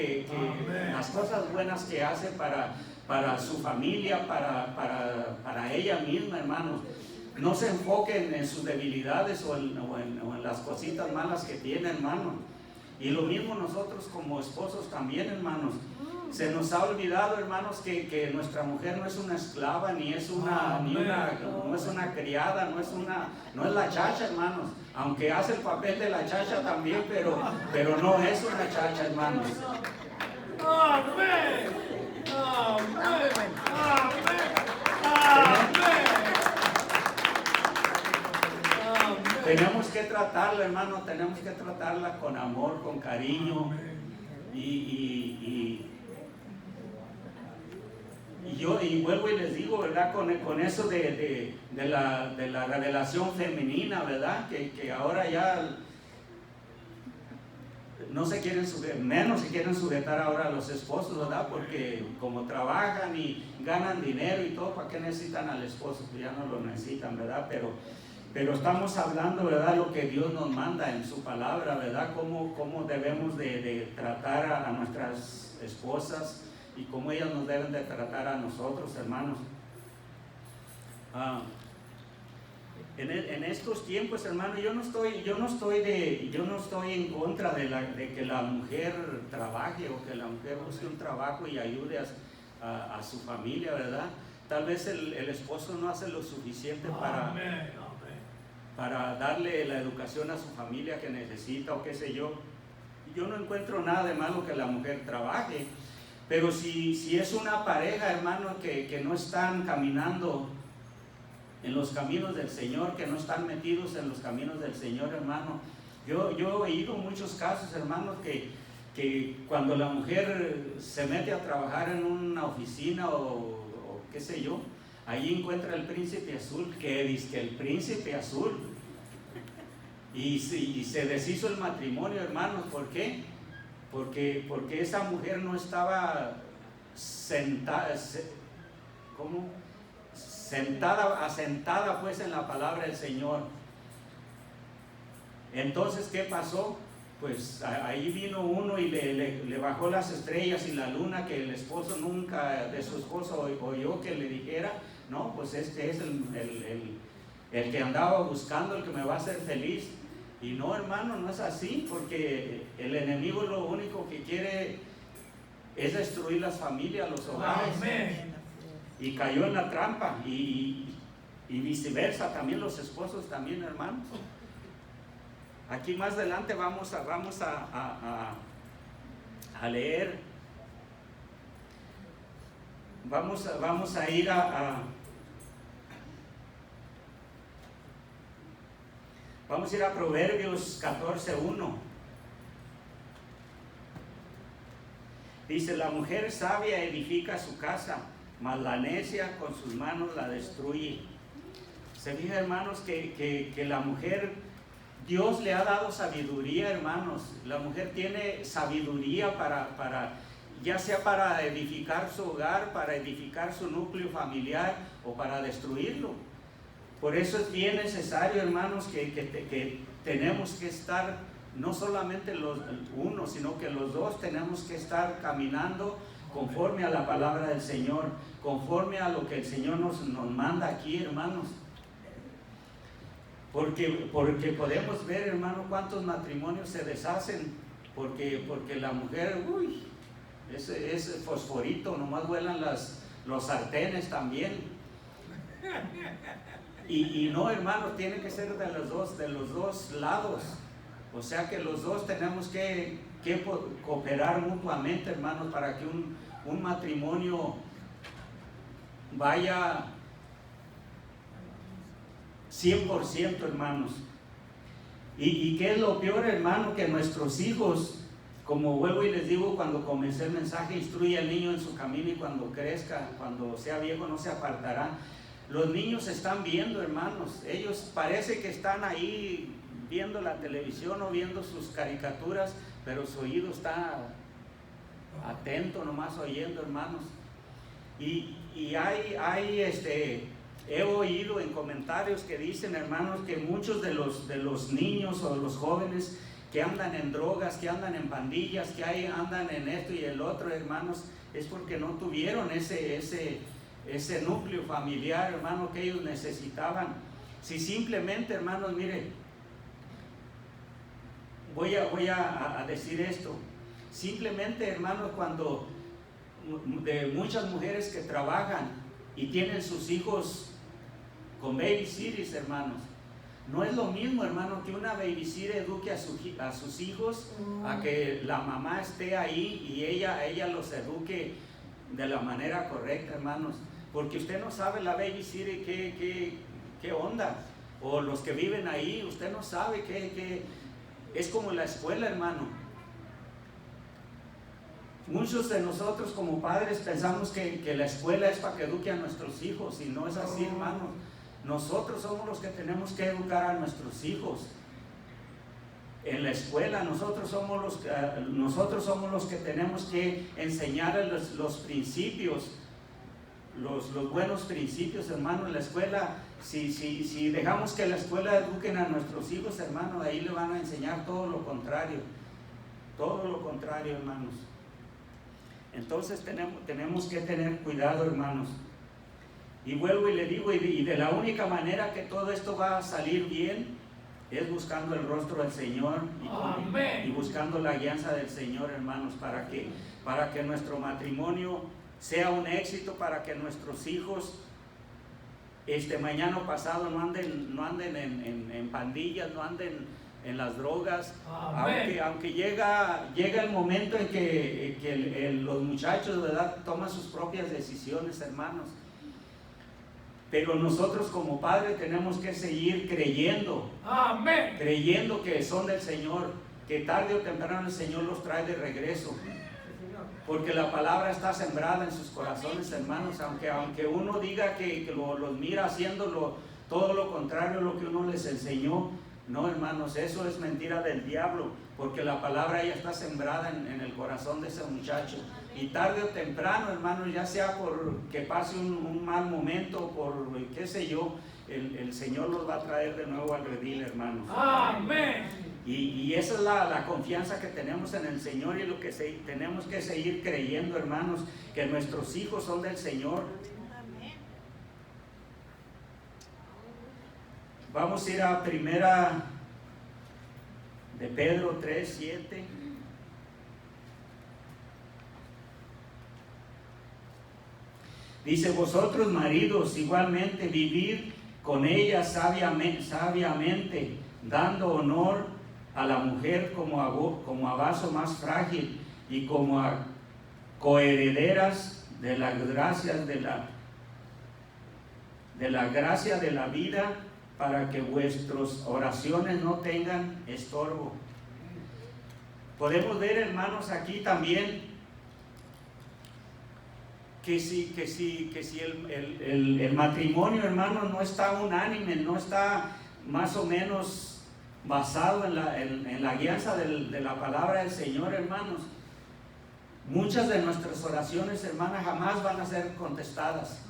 las cosas buenas que hace para su familia, para ella misma, hermanos. No se enfoquen en sus debilidades o en las cositas malas que tiene, hermano. Y lo mismo nosotros como esposos también, hermanos. Se nos ha olvidado, hermanos, que nuestra mujer no es una esclava, no es una criada, no es la chacha, hermanos. Aunque hace el papel de la chacha también, pero no es una chacha, hermanos. Amén. Amén. Amén. Tenemos que tratarla, hermano, tenemos que tratarla con amor, con cariño. Y vuelvo y les digo, ¿verdad? Con eso de la revelación femenina, ¿verdad? Que ahora ya no se quieren menos se quieren sujetar ahora a los esposos, ¿verdad? Porque como trabajan y ganan dinero y todo, ¿para qué necesitan al esposo? Pues ya no lo necesitan, ¿verdad? Pero estamos hablando, ¿verdad? Lo que Dios nos manda en su palabra, ¿verdad? Cómo debemos de tratar a nuestras esposas y cómo ellas nos deben de tratar a nosotros, hermanos. En estos tiempos, hermano, yo no estoy en contra de que la mujer trabaje o que la mujer busque un trabajo y ayude a su familia, ¿verdad? Tal vez el esposo no hace lo suficiente para darle la educación a su familia que necesita o qué sé yo. Yo no encuentro nada de malo que la mujer trabaje, pero si es una pareja, hermano, que no están caminando en los caminos del Señor, que no están metidos en los caminos del Señor, hermano. Yo he oído muchos casos, hermanos, que cuando la mujer se mete a trabajar en una oficina o qué sé yo, ahí encuentra el príncipe azul, que dice el príncipe azul, y se deshizo el matrimonio, hermanos. ¿Por qué? Porque esa mujer no estaba asentada pues en la palabra del Señor. Entonces, ¿qué pasó? Pues ahí vino uno y le bajó las estrellas y la luna, que el esposo nunca de su esposo oyó que le dijera, no, pues este es el que andaba buscando, el que me va a hacer feliz. Y no, hermano, no es así, porque el enemigo lo único que quiere es destruir las familias, los hogares. Amén. Y cayó en la trampa, y viceversa, también los esposos también, hermanos. Aquí más adelante vamos a leer, vamos a ir vamos a ir a Proverbios 14:1. Dice: la mujer sabia edifica su casa, mas la necia con sus manos la destruye. Se fija, hermanos, que la mujer, Dios le ha dado sabiduría, hermanos. La mujer tiene sabiduría ya sea para edificar su hogar, para edificar su núcleo familiar o para destruirlo. Por eso es bien necesario, hermanos, que tenemos que estar, no solamente uno, sino que los dos tenemos que estar caminando conforme a la palabra del Señor, conforme a lo que el Señor nos manda aquí, hermanos. Porque podemos ver, hermano, cuántos matrimonios se deshacen porque la mujer, ese fosforito, nomás vuelan los sartenes también. Y no, hermanos, tiene que ser de los dos lados. O sea que los dos tenemos que cooperar mutuamente, hermanos, para que un matrimonio vaya 100%, hermanos. ¿Y qué es lo peor, hermano? Que nuestros hijos, como vuelvo y les digo cuando comencé el mensaje, instruye al niño en su camino y cuando crezca, cuando sea viejo no se apartará. Los niños están viendo, hermanos, ellos parece que están ahí viendo la televisión o viendo sus caricaturas, pero su oído está atento, nomás oyendo, hermanos. Y he oído en comentarios que dicen, hermanos, que muchos de los niños o los jóvenes que andan en drogas, que andan en pandillas, que andan en esto y el otro, hermanos, es porque no tuvieron ese núcleo familiar, hermano, que ellos necesitaban. Si simplemente, hermanos, mire, voy a decir esto, simplemente, hermanos, cuando de muchas mujeres que trabajan y tienen sus hijos con babysitters, hermanos, no es lo mismo, hermano, que una babysitter eduque a sus hijos a que la mamá esté ahí y ella los eduque de la manera correcta, hermanos, porque usted no sabe la babysitter qué onda, o los que viven ahí, usted no sabe qué es como la escuela, hermano. Muchos de nosotros como padres pensamos que la escuela es para que eduque a nuestros hijos, y no es así, hermanos. Nosotros somos los que tenemos que educar a nuestros hijos. En la escuela nosotros somos los que tenemos que enseñarles los principios, los buenos principios, hermano. En la escuela, si dejamos que la escuela eduquen a nuestros hijos, hermano, ahí le van a enseñar todo lo contrario, hermanos. Entonces tenemos que tener cuidado, hermanos. Y vuelvo y le digo, y de la única manera que todo esto va a salir bien es buscando el rostro del Señor y buscando la guianza del Señor, hermanos, para que nuestro matrimonio sea un éxito, para que nuestros hijos mañana o pasado no anden en pandillas, no anden en las drogas, aunque llega el momento en que los muchachos, ¿verdad?, toman sus propias decisiones, hermanos. Pero nosotros como padres tenemos que seguir creyendo, creyendo que son del Señor, que tarde o temprano el Señor los trae de regreso, porque la palabra está sembrada en sus corazones, hermanos. Aunque uno diga que los mira haciéndolo todo lo contrario a lo que uno les enseñó, no, hermanos, eso es mentira del diablo, porque la palabra ya está sembrada en el corazón de ese muchacho. Y tarde o temprano, hermanos, ya sea por que pase un mal momento, por qué sé yo, el Señor los va a traer de nuevo al redil, hermanos. Amén. Y esa es la confianza que tenemos en el Señor, y lo que tenemos que seguir creyendo, hermanos, que nuestros hijos son del Señor. Vamos a ir a primera de Pedro 3:7. Dice: vosotros maridos igualmente vivid con ella sabiamente, dando honor a la mujer como a vaso más frágil y como a coherederas de las gracias de la gracia de la vida, para que vuestras oraciones no tengan estorbo. Podemos ver, hermanos, aquí también que si el matrimonio, hermano, no está unánime, no está más o menos basado en la guianza de la palabra del Señor, hermanos, muchas de nuestras oraciones, hermanas, jamás van a ser contestadas.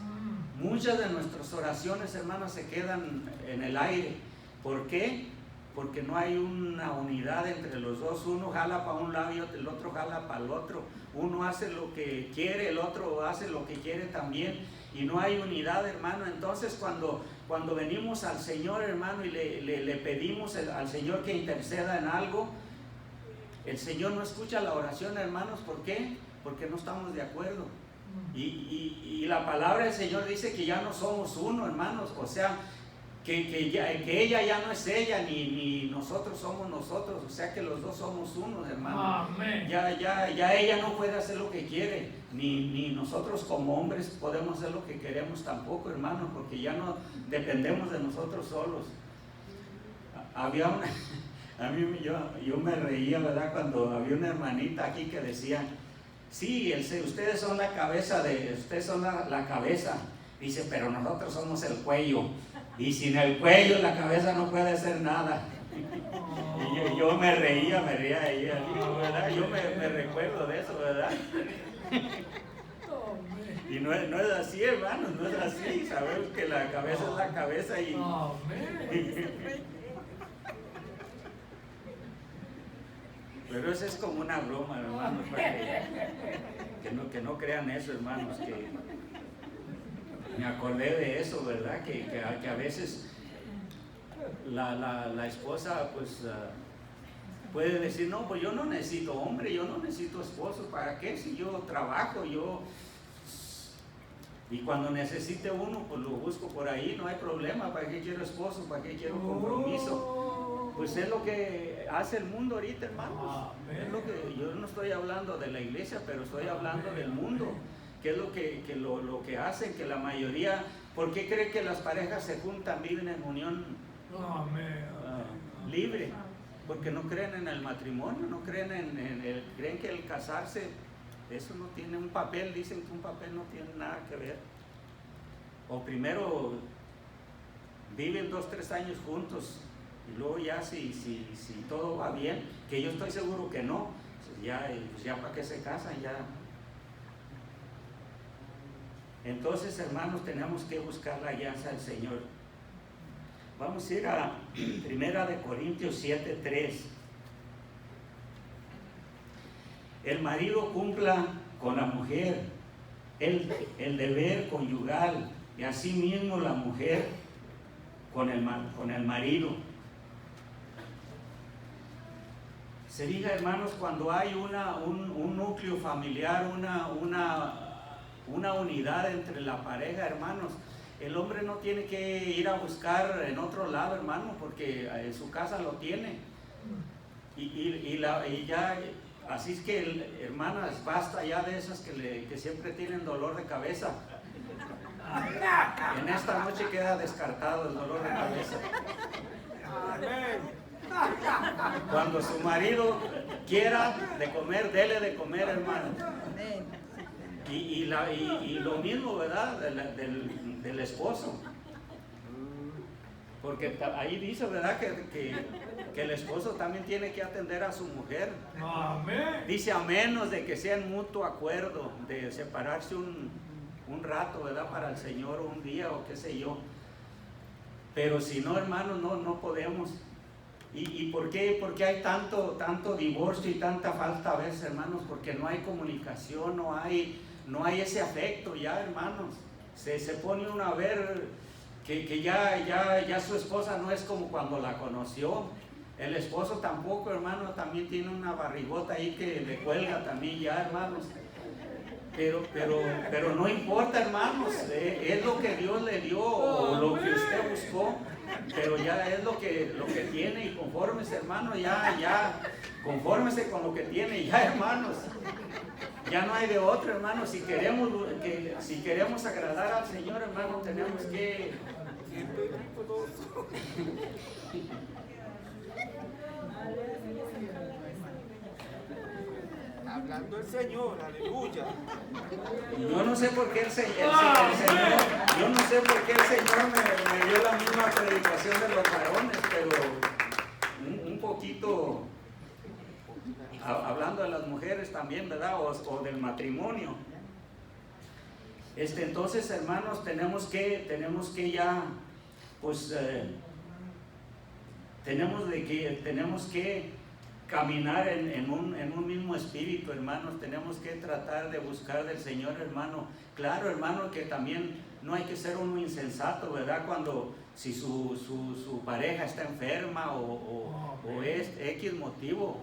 Muchas de nuestras oraciones, hermanas, se quedan en el aire. ¿Por qué? Porque no hay una unidad entre los dos. Uno jala para un lado y el otro jala para el otro. Uno hace lo que quiere, el otro hace lo que quiere también, y no hay unidad, hermano. Entonces cuando venimos al Señor, hermano, y le pedimos al Señor que interceda en algo, el Señor no escucha la oración, hermanos. ¿Por qué? Porque no estamos de acuerdo. Y la palabra del Señor dice que ya no somos uno, hermanos. O sea, que ella ya no es ella, ni nosotros somos nosotros. O sea que los dos somos uno, hermanos. Amén. Ya ella no puede hacer lo que quiere, ni nosotros como hombres podemos hacer lo que queremos tampoco, hermanos, porque ya no dependemos de nosotros solos. Había una, yo me reía, ¿verdad? Cuando había una hermanita aquí que decía, sí, ustedes son la cabeza ustedes son la cabeza, dice, pero nosotros somos el cuello, y sin el cuello la cabeza no puede hacer nada. Y yo me reía ella, ¿verdad? Yo me recuerdo de eso, ¿verdad? Y no es así, hermanos, no es así. Sabemos que la cabeza es la cabeza y... Pero eso es como una broma, hermanos, que no crean eso, hermanos, que me acordé de eso, ¿verdad? Que a veces la esposa, pues, puede decir, no, pues yo no necesito hombre, yo no necesito esposo, ¿para qué? Si yo trabajo, y cuando necesite uno, pues lo busco por ahí, no hay problema, ¿para qué quiero esposo? ¿Para qué quiero compromiso? Pues es lo que hace el mundo ahorita, hermanos. Es lo que, yo no estoy hablando de la iglesia, pero estoy hablando del mundo, que es lo que hacen, que la mayoría, ¿por qué cree que las parejas se juntan, viven en unión libre? Porque no creen en el matrimonio, no creen creen que el casarse, eso no tiene un papel, dicen que un papel no tiene nada que ver. O primero viven 2-3 años juntos y luego ya si todo va bien, que yo estoy seguro que no, ya para qué se casan ya. Entonces, hermanos, tenemos que buscar la alianza del Señor. Vamos a ir a 1 Corintios 7:3. El marido cumpla con la mujer el deber conyugal, y asimismo la mujer con el marido. Se diga, hermanos, cuando hay un núcleo familiar, una unidad entre la pareja, hermanos, el hombre no tiene que ir a buscar en otro lado, hermano, porque en su casa lo tiene. Y ya, así es que, hermanas, basta ya de esas que siempre tienen dolor de cabeza. En esta noche queda descartado el dolor de cabeza. Cuando su marido quiera de comer, dele de comer, hermano. Y lo mismo, ¿verdad? Del esposo. Porque ahí dice, ¿verdad? Que el esposo también tiene que atender a su mujer. Amén. Dice, a menos de que sea en mutuo acuerdo, de separarse un rato, ¿verdad? Para el Señor, un día o qué sé yo. Pero si no, hermanos, no podemos. ¿Y por qué hay tanto divorcio y tanta falta a veces, hermanos? Porque no hay comunicación, no hay ese afecto ya, hermanos. Se pone uno a ver que ya su esposa no es como cuando la conoció. El esposo tampoco, hermano, también tiene una barrigota ahí que le cuelga también ya, hermanos. Pero no importa, hermanos, es lo que Dios le dio o lo que usted buscó, pero ya es lo que tiene, y confórmese, hermano, ya, confórmese con lo que tiene, ya, hermanos. Ya no hay de otro, hermano. Si queremos agradar al Señor, hermano, tenemos que... Hablando el Señor, aleluya. Yo no sé por qué el Señor me dio la misma predicación de los varones, pero un poquito hablando de las mujeres también, ¿verdad? O del matrimonio. Entonces, hermanos, tenemos que ya, pues, tenemos que caminar en un mismo espíritu, hermanos. Tenemos que tratar de buscar del Señor, hermano. Claro, hermano, que también no hay que ser uno insensato, ¿verdad? Si su pareja está enferma o es X motivo,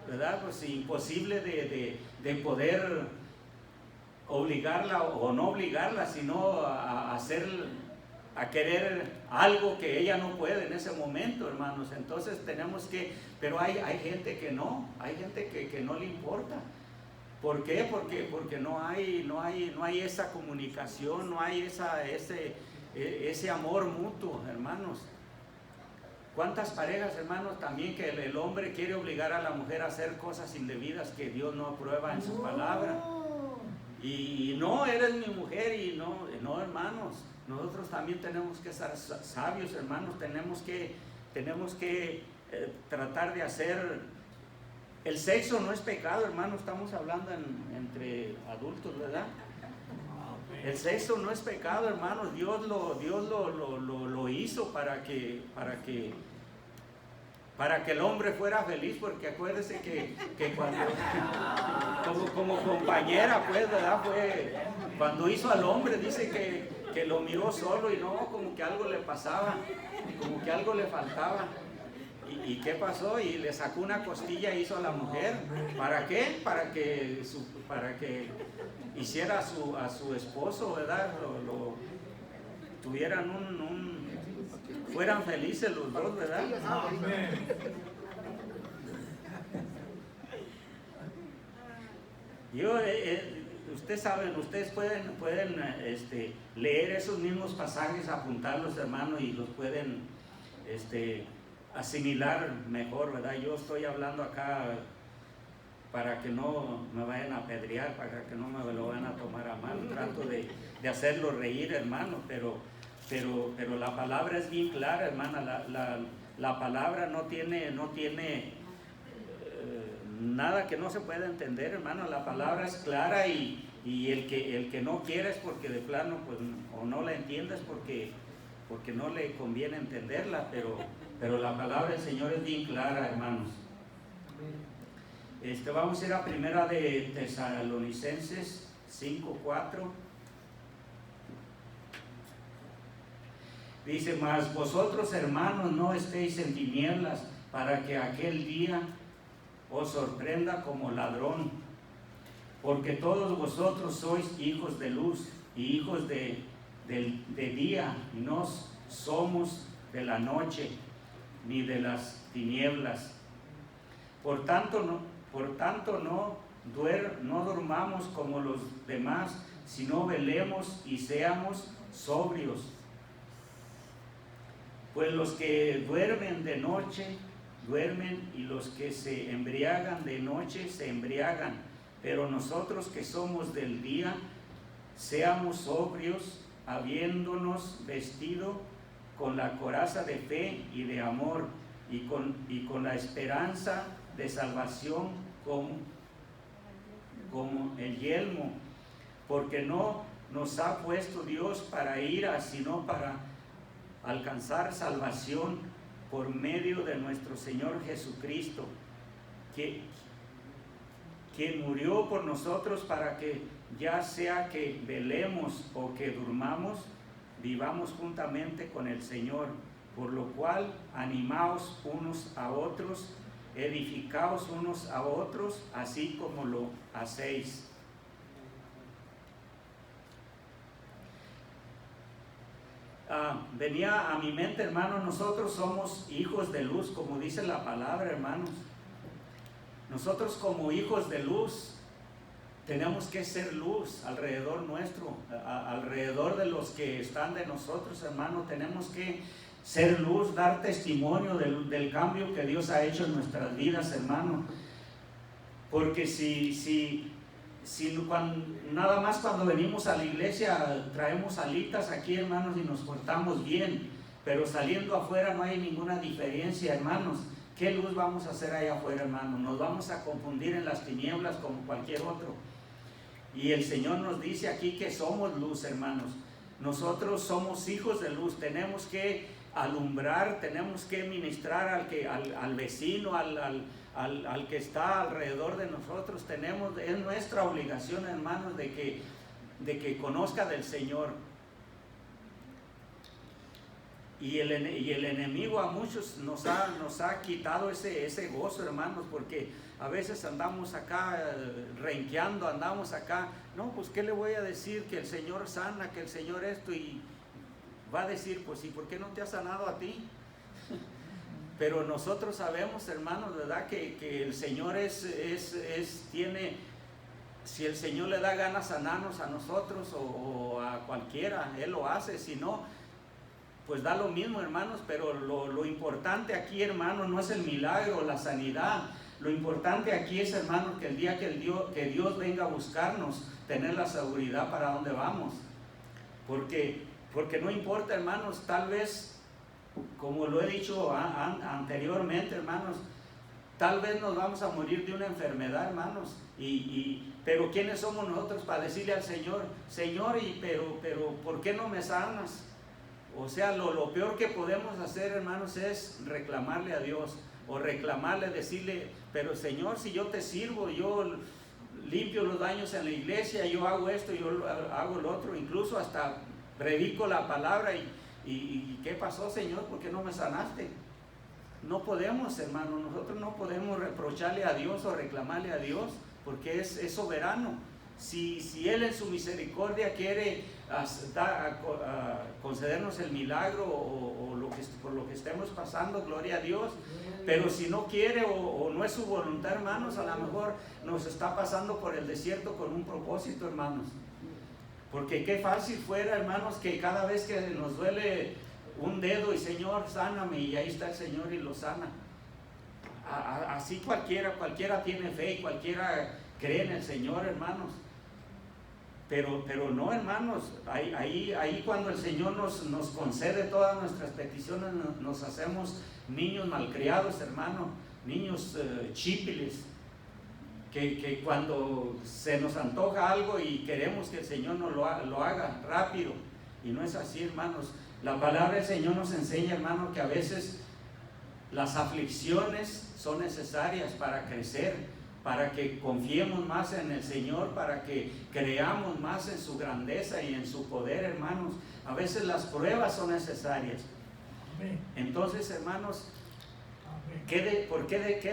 ¿verdad? Pues imposible de poder obligarla o no obligarla, sino a querer algo que ella no puede en ese momento, hermanos. Entonces tenemos que, pero hay gente que no, hay gente que no le importa. ¿Por qué? Porque no hay esa comunicación, no hay ese amor mutuo, hermanos. ¿Cuántas parejas, hermanos, también que el hombre quiere obligar a la mujer a hacer cosas indebidas que Dios no aprueba en su palabra? Y no, eres mi mujer, y no, hermanos, nosotros también tenemos que ser sabios, hermanos, tenemos que tratar de hacer. El sexo no es pecado, hermanos, estamos hablando entre adultos, ¿verdad? El sexo no es pecado, hermanos. Dios lo hizo para que el hombre fuera feliz, porque acuérdese que cuando, como compañera, pues, ¿verdad? Fue cuando hizo al hombre, dice que lo miró solo y no, como que algo le pasaba, como que algo le faltaba. ¿Y qué pasó? Y le sacó una costilla e hizo a la mujer. ¿Para qué? Para que hiciera a su esposo, ¿verdad? Tuvieran fueran felices los dos, ¿verdad? Ustedes saben, ustedes pueden leer esos mismos pasajes, apuntarlos, hermanos, y los pueden asimilar mejor, ¿verdad? Yo estoy hablando acá para que no me vayan a apedrear, para que no me lo vayan a tomar a mal. Trato de hacerlo reír, hermano, pero la palabra es bien clara, hermana. La palabra no tiene nada que no se pueda entender, hermano. La palabra es clara, y el que no quiere es porque de plano, pues, o no la entiendes porque no le conviene entenderla, pero la palabra del Señor es bien clara, hermanos. Vamos a ir a primera de Tesalonicenses 5:4. Dice: mas vosotros, hermanos, no estéis en tinieblas, para que aquel día os sorprenda como ladrón, porque todos vosotros sois hijos de luz y hijos de día, y no somos de la noche ni de las tinieblas. Por tanto no durmamos como los demás, sino velemos y seamos sobrios. Pues los que duermen de noche duermen, y los que se embriagan de noche se embriagan. Pero nosotros que somos del día, seamos sobrios, habiéndonos vestido con la coraza de fe y de amor, y con la esperanza de salvación como el yelmo, porque no nos ha puesto Dios para ira, sino para alcanzar salvación por medio de nuestro Señor Jesucristo, que murió por nosotros, para que ya sea que velemos o que durmamos, vivamos juntamente con el Señor. Por lo cual, animaos unos a otros, edificaos unos a otros, así como lo hacéis. Venía a mi mente, hermanos, nosotros somos hijos de luz, como dice la palabra, hermanos. Nosotros, como hijos de luz, tenemos que ser luz alrededor nuestro, alrededor de los que están de nosotros, hermanos. Tenemos que ser luz, dar testimonio del cambio que Dios ha hecho en nuestras vidas, hermanos. Porque nada más cuando venimos a la iglesia traemos alitas aquí, hermanos, y nos portamos bien, pero saliendo afuera no hay ninguna diferencia, hermanos. ¿Qué luz vamos a hacer allá afuera, hermanos? Nos vamos a confundir en las tinieblas como cualquier otro. Y el Señor nos dice aquí que somos luz, hermanos. Nosotros somos hijos de luz, tenemos que alumbrar, tenemos que ministrar al vecino, al que está alrededor de nosotros. Es nuestra obligación, hermanos, de que conozca del Señor. Y el enemigo a muchos nos ha quitado ese gozo, hermanos, porque a veces andamos acá renqueando, andamos acá, no, pues ¿qué le voy a decir? Que el Señor sana, que el Señor esto, y va a decir, pues ¿y por qué no te ha sanado a ti? Pero nosotros sabemos, hermanos, ¿verdad? Que el Señor tiene, si el Señor le da ganas sanarnos a nosotros o a cualquiera, Él lo hace, si no, pues da lo mismo, hermanos. Pero lo importante aquí, hermanos, no es el milagro, la sanidad. Lo importante aquí es, hermanos, que el día que Dios venga a buscarnos, tener la seguridad para dónde vamos. Porque no importa, hermanos, tal vez, como lo he dicho anteriormente, hermanos, tal vez nos vamos a morir de una enfermedad, hermanos, pero ¿quiénes somos nosotros para decirle al Señor, Señor, pero ¿por qué no me sanas? O sea, lo peor que podemos hacer, hermanos, es reclamarle a Dios, o reclamarle, decirle, pero Señor, si yo te sirvo, yo limpio los daños en la iglesia, yo hago esto, yo hago lo otro, incluso hasta predico la palabra, y ¿qué pasó, Señor? ¿Por qué no me sanaste? No podemos, hermanos, nosotros no podemos reprocharle a Dios o reclamarle a Dios, porque es soberano. Si Él en su misericordia quiere concedernos el milagro o por lo que estemos pasando, gloria a Dios. Pero si no quiere o no es su voluntad, hermanos, a lo mejor nos está pasando por el desierto con un propósito, hermanos. Porque qué fácil fuera, hermanos, que cada vez que nos duele un dedo y Señor, sáname, y ahí está el Señor y lo sana. Así cualquiera tiene fe y cualquiera cree en el Señor, hermanos. Pero no, hermanos, ahí cuando el Señor nos concede todas nuestras peticiones, nos hacemos niños malcriados, hermano, niños chípiles, que cuando se nos antoja algo y queremos que el Señor nos lo haga rápido, y no es así, hermanos. La palabra del Señor nos enseña, hermano, que a veces las aflicciones son necesarias para crecer, para que confiemos más en el Señor, para que creamos más en su grandeza y en su poder, hermanos. A veces las pruebas son necesarias. Entonces, hermanos, ¿qué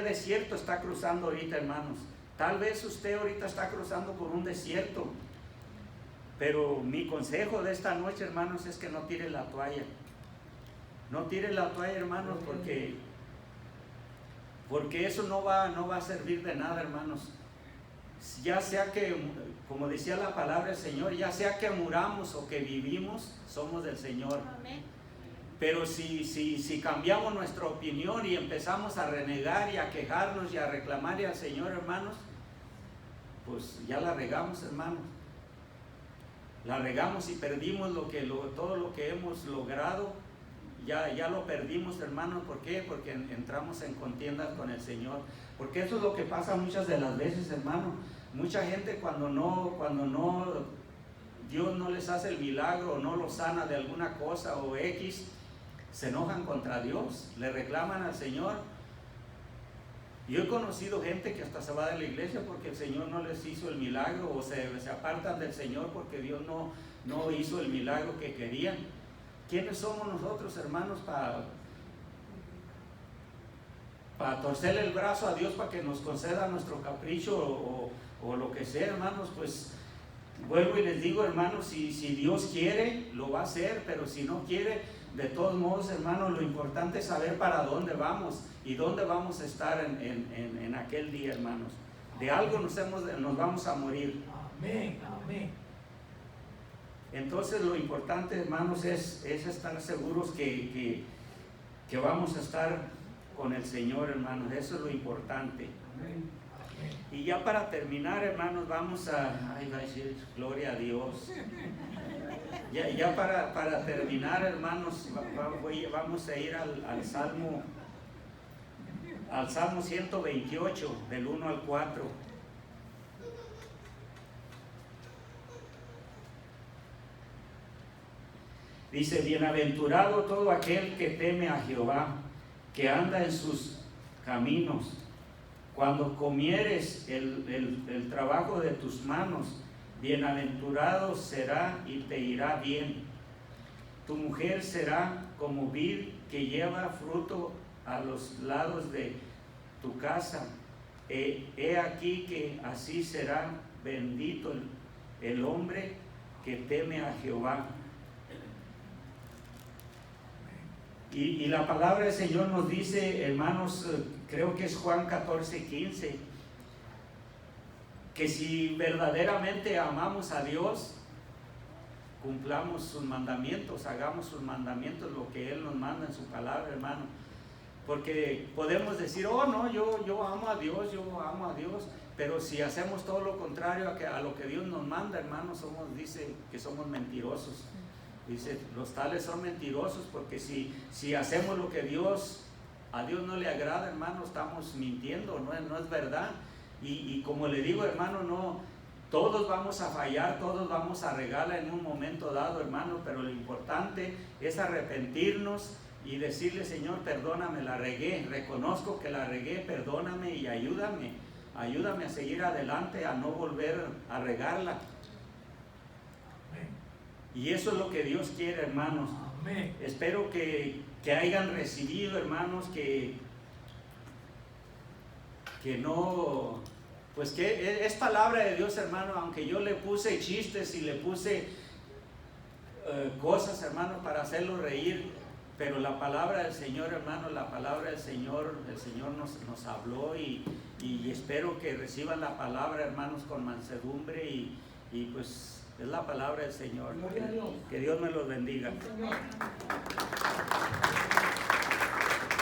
desierto está cruzando ahorita, hermanos? Tal vez usted ahorita está cruzando por un desierto, pero mi consejo de esta noche, hermanos, es que no tire la toalla. No tire la toalla, hermanos, porque eso no va a servir de nada, hermanos. Ya sea que, como decía la palabra del Señor, ya sea que muramos o que vivimos, somos del Señor. Amén. Pero si cambiamos nuestra opinión y empezamos a renegar y a quejarnos y a reclamarle al Señor, hermanos, pues ya la regamos, hermanos. La regamos y perdimos todo lo que hemos logrado. Ya lo perdimos, hermanos. ¿Por qué? Porque entramos en contiendas con el Señor. Porque eso es lo que pasa muchas de las veces, hermano. Mucha gente cuando Dios no les hace el milagro o no los sana de alguna cosa o X, se enojan contra Dios, le reclaman al Señor. Yo he conocido gente que hasta se va de la iglesia porque el Señor no les hizo el milagro, o se apartan del Señor porque Dios no hizo el milagro que querían. ¿Quiénes somos nosotros, hermanos, para torcerle el brazo a Dios para que nos conceda nuestro capricho o lo que sea, hermanos? Pues vuelvo y les digo, hermanos, si Dios quiere, lo va a hacer, pero si no quiere, de todos modos, hermanos, lo importante es saber para dónde vamos y dónde vamos a estar en aquel día, hermanos. De algo nos vamos a morir. Amén, amén. Entonces lo importante, hermanos, es estar seguros que vamos a estar con el Señor, hermanos. Eso es lo importante. Y ya para terminar, hermanos, vamos a decir gloria a Dios. Ya para terminar, hermanos, vamos a ir al Salmo 128, del 1 al 4. Dice: bienaventurado todo aquel que teme a Jehová, que anda en sus caminos. Cuando comieres el trabajo de tus manos, bienaventurado será y te irá bien. Tu mujer será como vid que lleva fruto a los lados de tu casa. He aquí que así será bendito el hombre que teme a Jehová. Y la palabra del Señor nos dice, hermanos, creo que es Juan 14:15, que si verdaderamente amamos a Dios, cumplamos sus mandamientos, hagamos sus mandamientos, lo que Él nos manda en su palabra, hermano. Porque podemos decir, oh no, yo amo a Dios, pero si hacemos todo lo contrario a lo que Dios nos manda, hermano, dice que somos mentirosos. Dice, los tales son mentirosos, porque si hacemos lo que a Dios no le agrada, hermano, estamos mintiendo, no es verdad. Y como le digo, hermano, no, todos vamos a fallar, todos vamos a regarla en un momento dado, hermano, pero lo importante es arrepentirnos y decirle, Señor, perdóname, la regué, reconozco que la regué, perdóname y ayúdame a seguir adelante, a no volver a regarla. Y eso es lo que Dios quiere, hermanos. Amén. Espero que hayan recibido, hermanos, que no, pues que es palabra de Dios, hermano, aunque yo le puse chistes y le puse cosas, hermano, para hacerlo reír, pero la palabra del Señor, hermano, la palabra del Señor, el Señor nos habló y espero que reciban la palabra, hermanos, con mansedumbre y pues es la palabra del Señor. Que Dios me los bendiga.